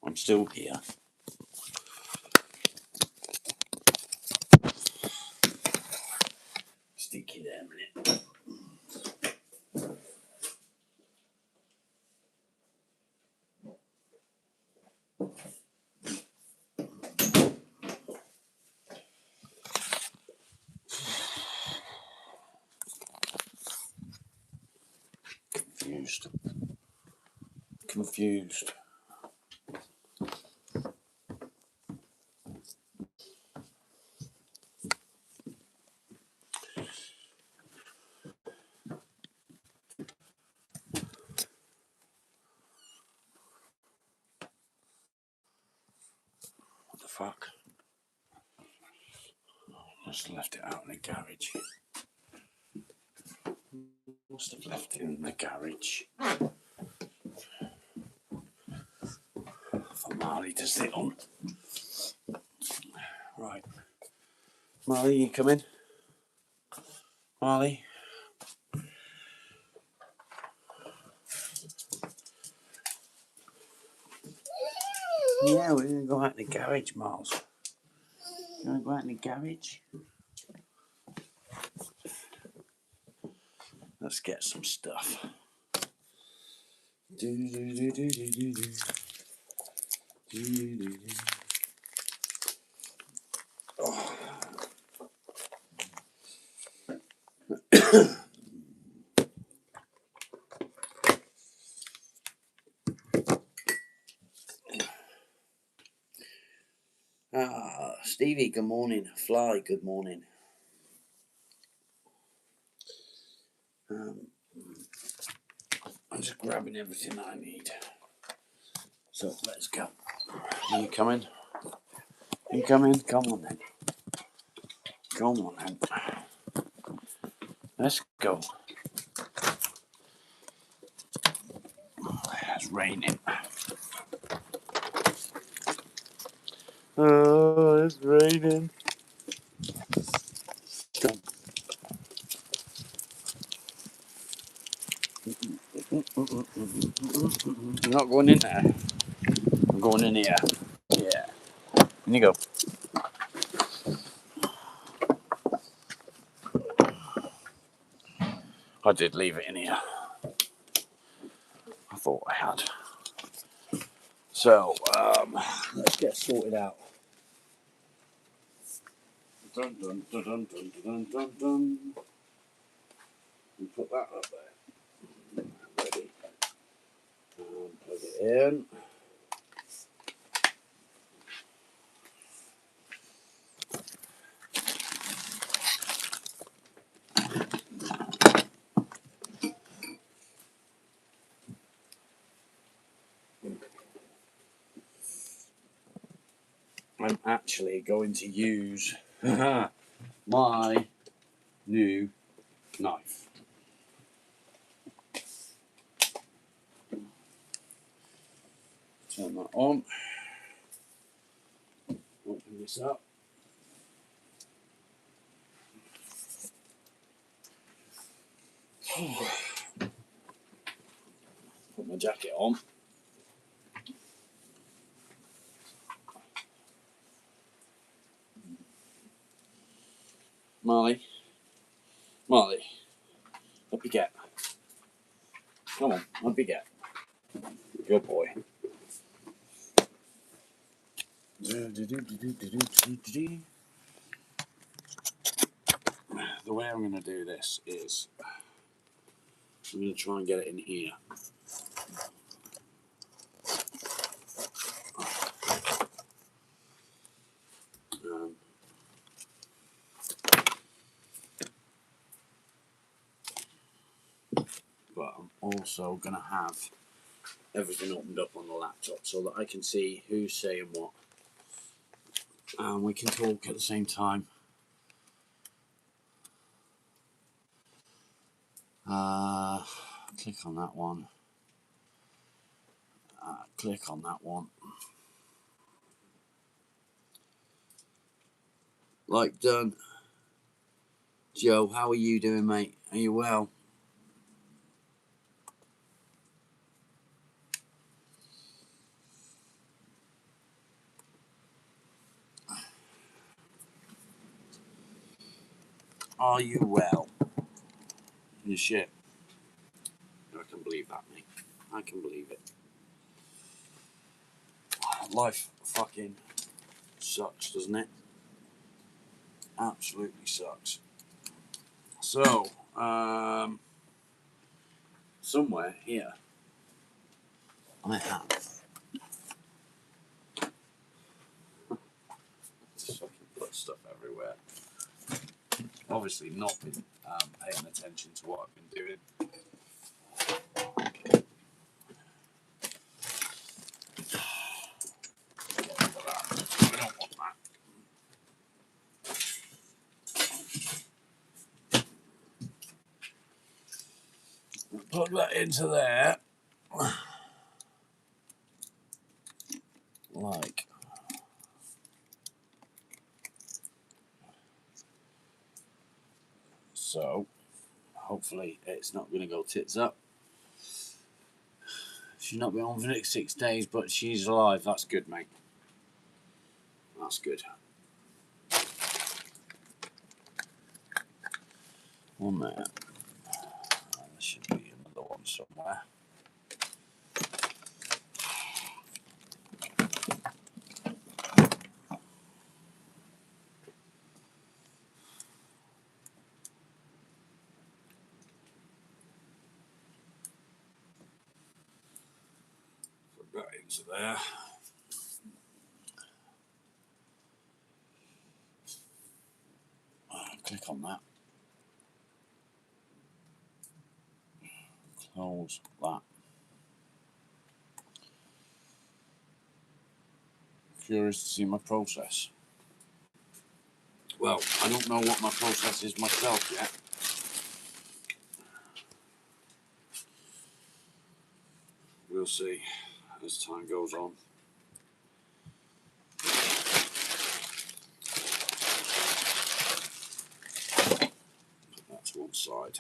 I'm still here. Sticky there a minute. Confused. What the fuck? Must have left it out in the garage. Must have left it in the garage. For Marley to sit on. Right. Marley, you coming? Marley? Yeah, we're going to go out in the garage, Miles. You want to go out in the garage? Let's get some stuff. Oh. Stevie, good morning. Fly, good morning. I'm just grabbing everything I need. So let's go. Are you coming? You coming? Come on then. Come on then. Let's go. It's raining. Oh, it's raining. I'm not going in there. I'm going in here. Yeah. In you go. I did leave it in here. I thought I had. So, let's get sorted out. Dun, dun, dun, dun, dun, dun, dun, dun. And put that up there. Ready. And plug it in. I'm actually going to use my new knife. Turn that on. Open this up. Put my jacket on. Marley. Marley. Up you get. Come on, up you get. Good boy. The way I'm going to do this is I'm going to try and get it in here. But I'm also going to have everything opened up on the laptop so that I can see who's saying what. And we can talk at the same time. Click on that one. Click on that one. Like done. Joe, how are you doing, mate? Are you well? Are you well? You shit. I can believe that, mate. I can believe it. Life fucking sucks, doesn't it? Absolutely sucks. So, somewhere here, I have just fucking put stuff everywhere. Obviously, not been paying attention to what I've been doing. I don't want that. Plug that into there. Like. So, hopefully it's not going to go tits up. She's not been on for the next 6 days, but she's alive. That's good, mate. That's good. One minute. There should be another one somewhere. Put that into there. Click on that. Close that. Curious to see my process. Well, I don't know what my process is myself yet. We'll see as time goes on. Put that to one side.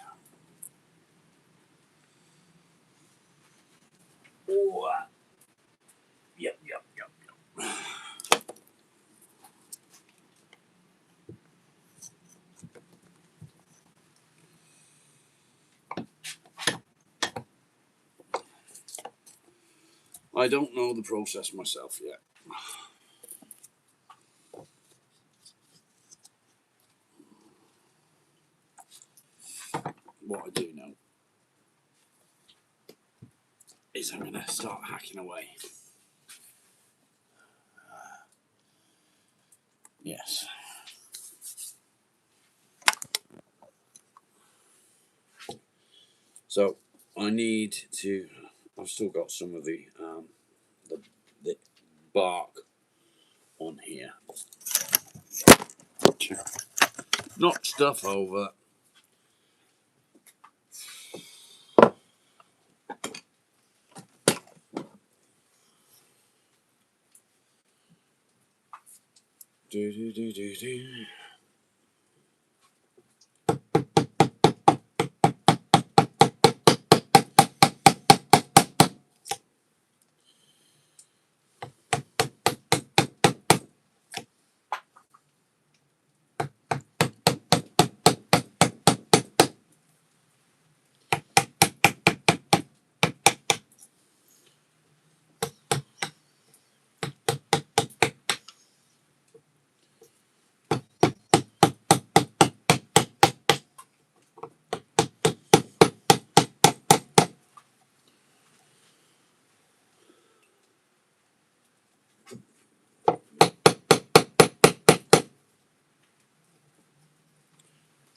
Oh, yep. I don't know the process myself yet. What I do know is I'm going to start hacking away. Yes. So I need to. I've still got some of the bark on here. Knock stuff over. Do.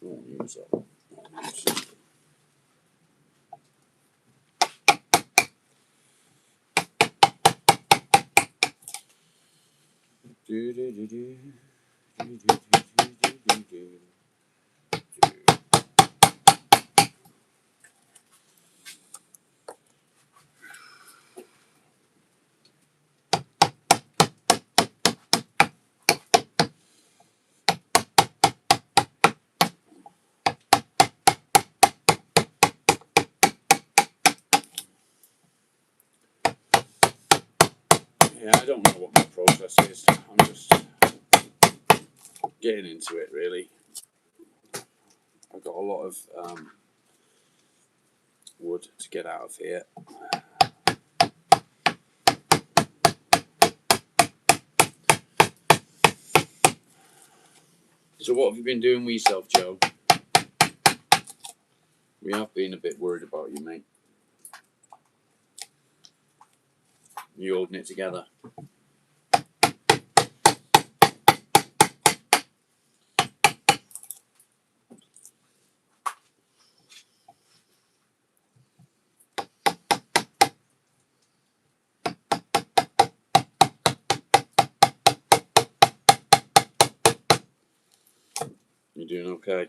Won't use that. Do. Yeah, I don't know what my process is. I'm just getting into it, really. I've got a lot of wood to get out of here. So what have you been doing with yourself, Joe? We have been a bit worried about you, mate. You holding it together? You doing okay?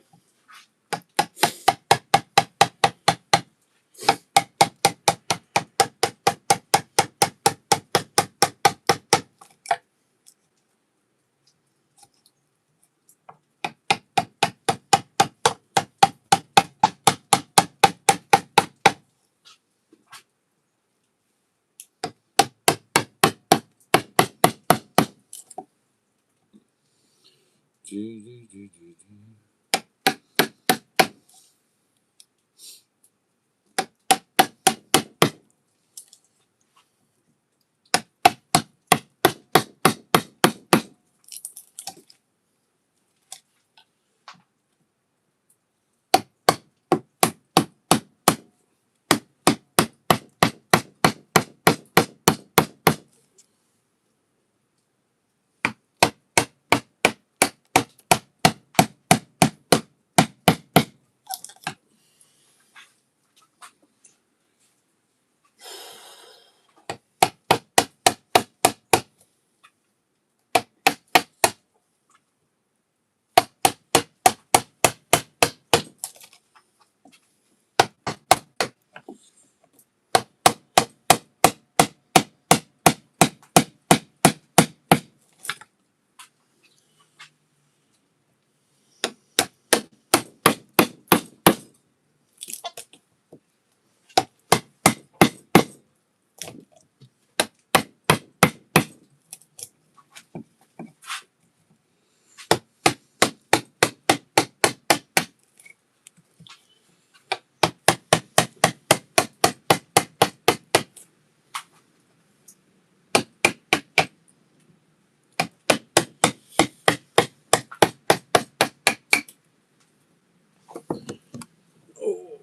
Oh,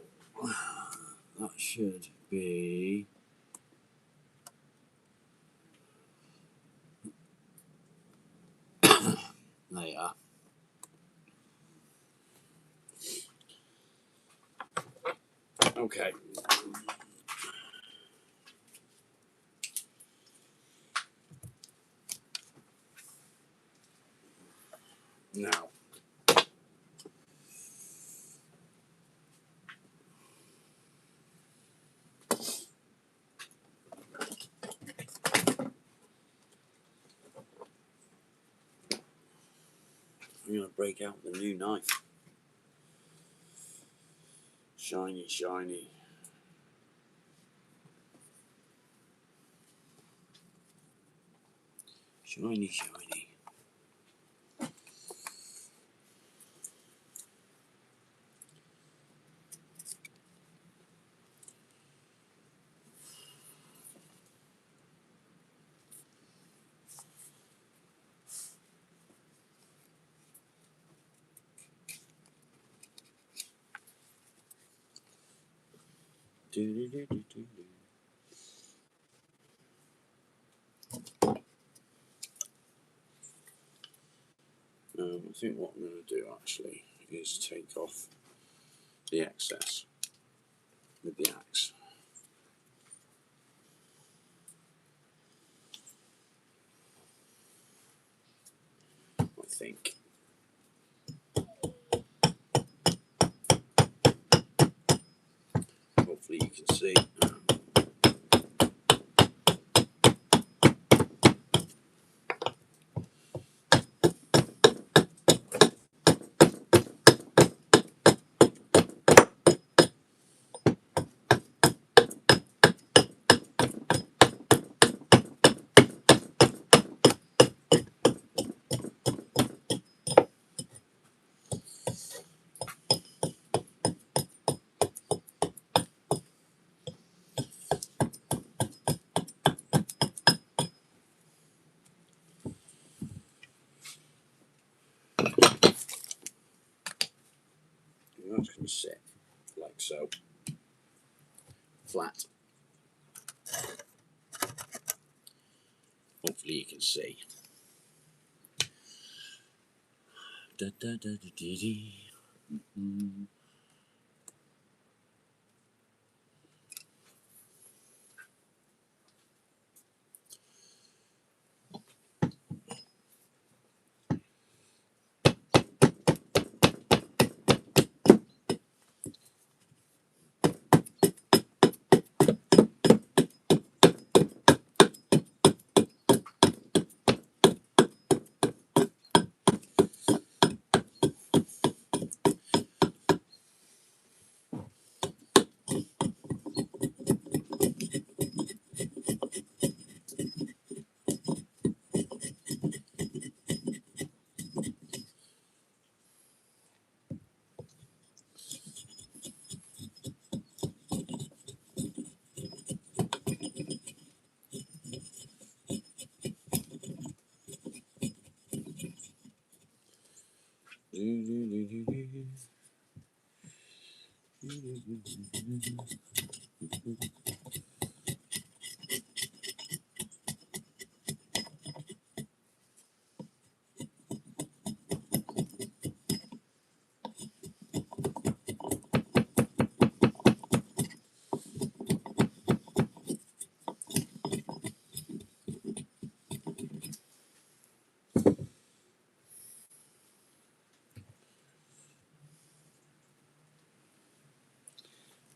that should be. There you are. Okay. Now. I'm going to break out the new knife. Shiny, shiny. Shiny, shiny. I think what I'm going to do actually is take off the excess with the axe. I think. Hopefully you can see. flat. Hopefully you can see. Da, da, da, da, dee, dee. Mm-hmm.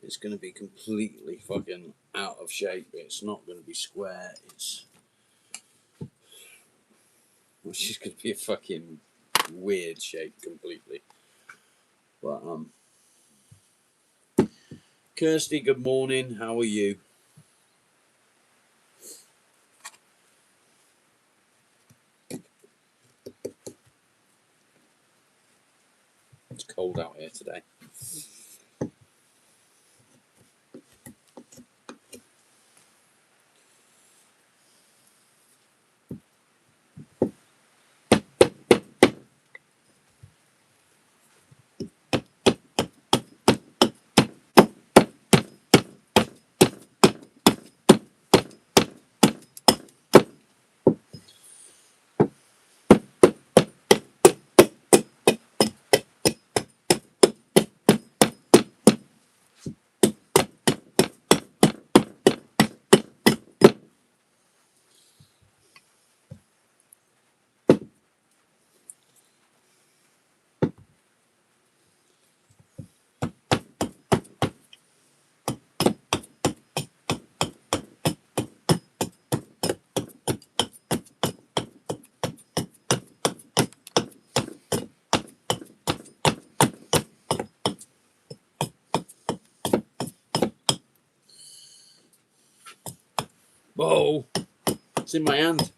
It's going to be completely fucking out of shape. It's not going to be square. It's just going to be a fucking weird shape completely. But Kirsty, good morning. How are you? It's cold out here today. Whoa! It's in my hand.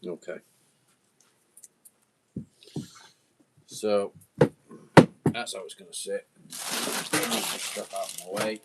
Okay. So that's how it's going to sit. Move this stuff out of my way.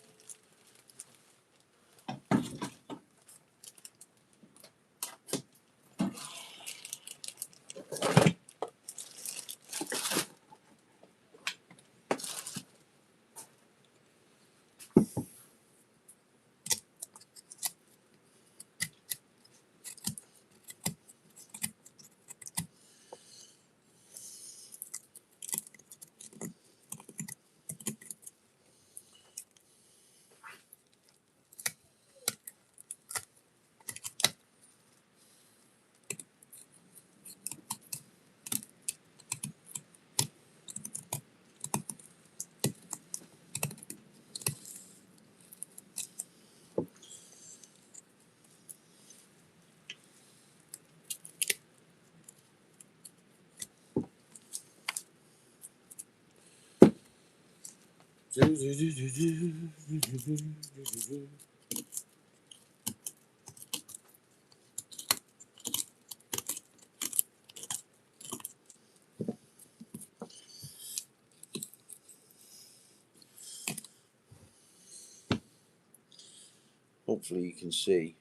Hopefully you can see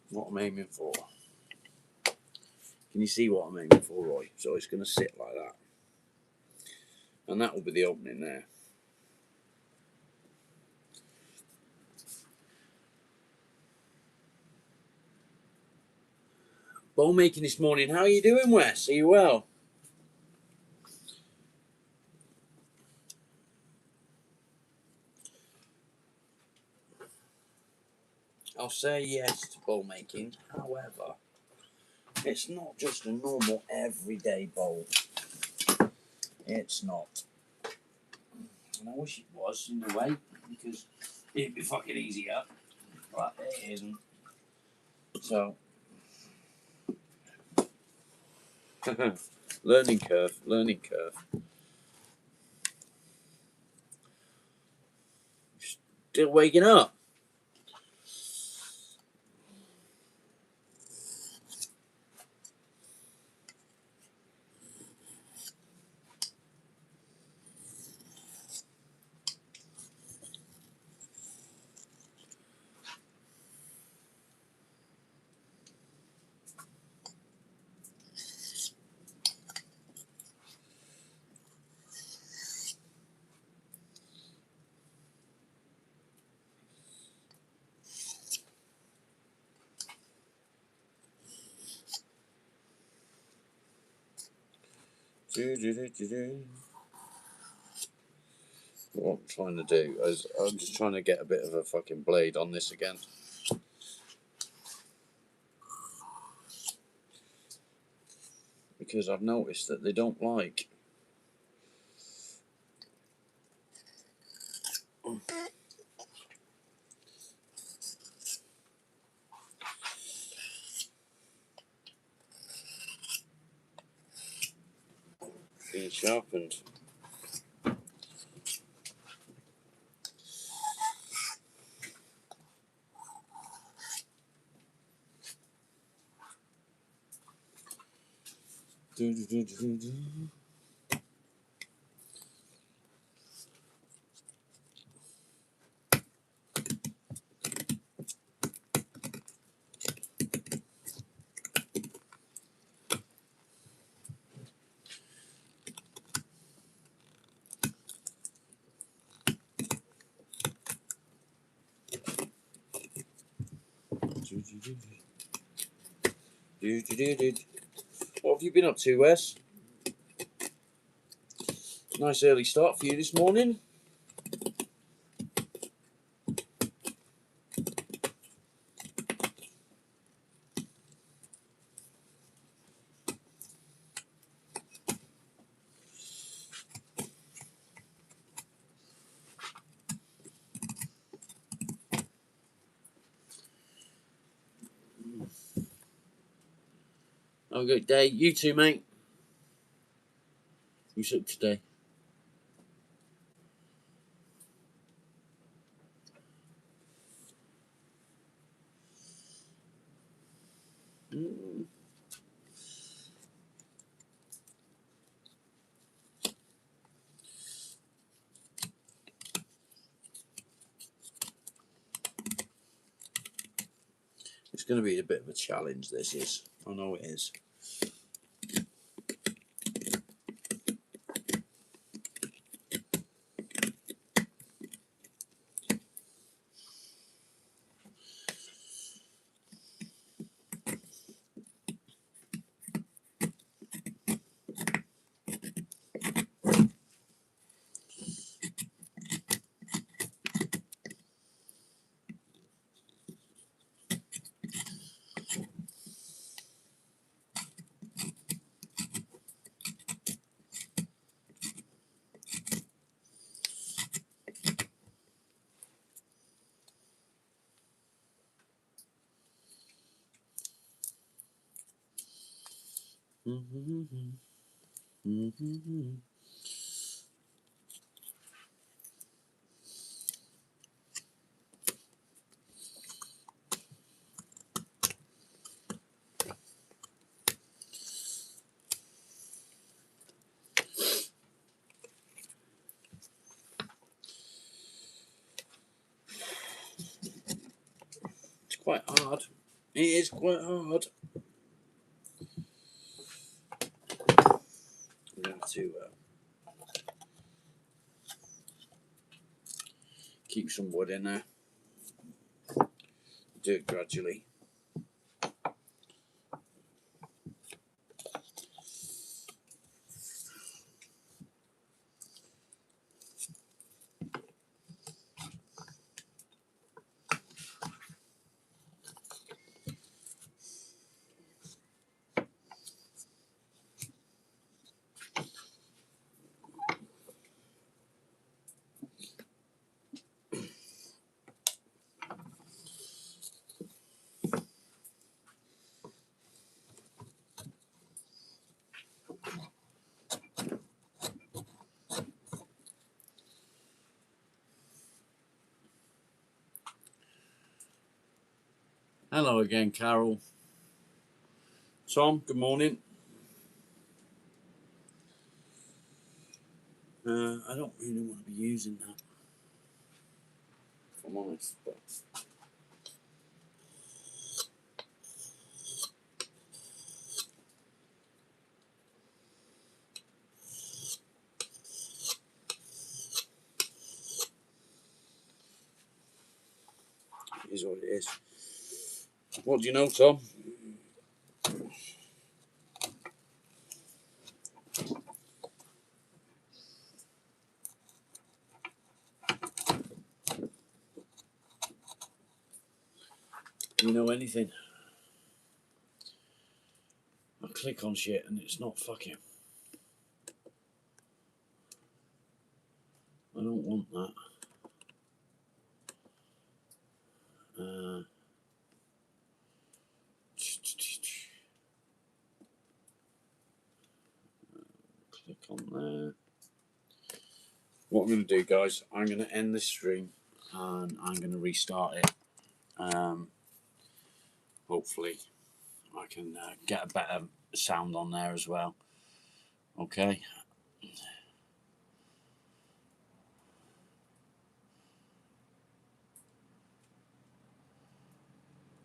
what I'm aiming for. Can you see what I'm aiming for, Roy? So it's going to sit like that. And that will be the opening there. Bowl making this morning. How are you doing, Wes? Are you well? I'll say yes to bowl making. However, it's not just a normal everyday bowl. It's not. And I wish it was in a way, because it'd be fucking easier. But it isn't. So, learning curve, learning curve. Still waking up. What I'm trying to do is I'm just trying to get a bit of a fucking blade on this again. Because I've noticed that they don't like being sharpened. What have you been up to, Wes? Nice early start for you this morning. Have a good day. You too, mate. Who's up today? It's going to be a bit of a challenge, this is. I know it is. quite hard. It is quite hard. I'm going to keep some wood in there. Do it gradually. Hello again, Carol. Tom, good morning. I don't really want to be using that, if I'm honest. But it is what it is. What do you know, Tom? Do you know anything? I click on shit and it's not fucking. I don't want that. Click on there. What I'm going to do, guys, I'm going to end this stream and I'm going to restart it. Hopefully I can get a better sound on there as well. Okay.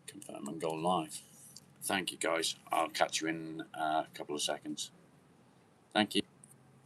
Confirm and go live. Thank you, guys. I'll catch you in a couple of seconds. Thank you.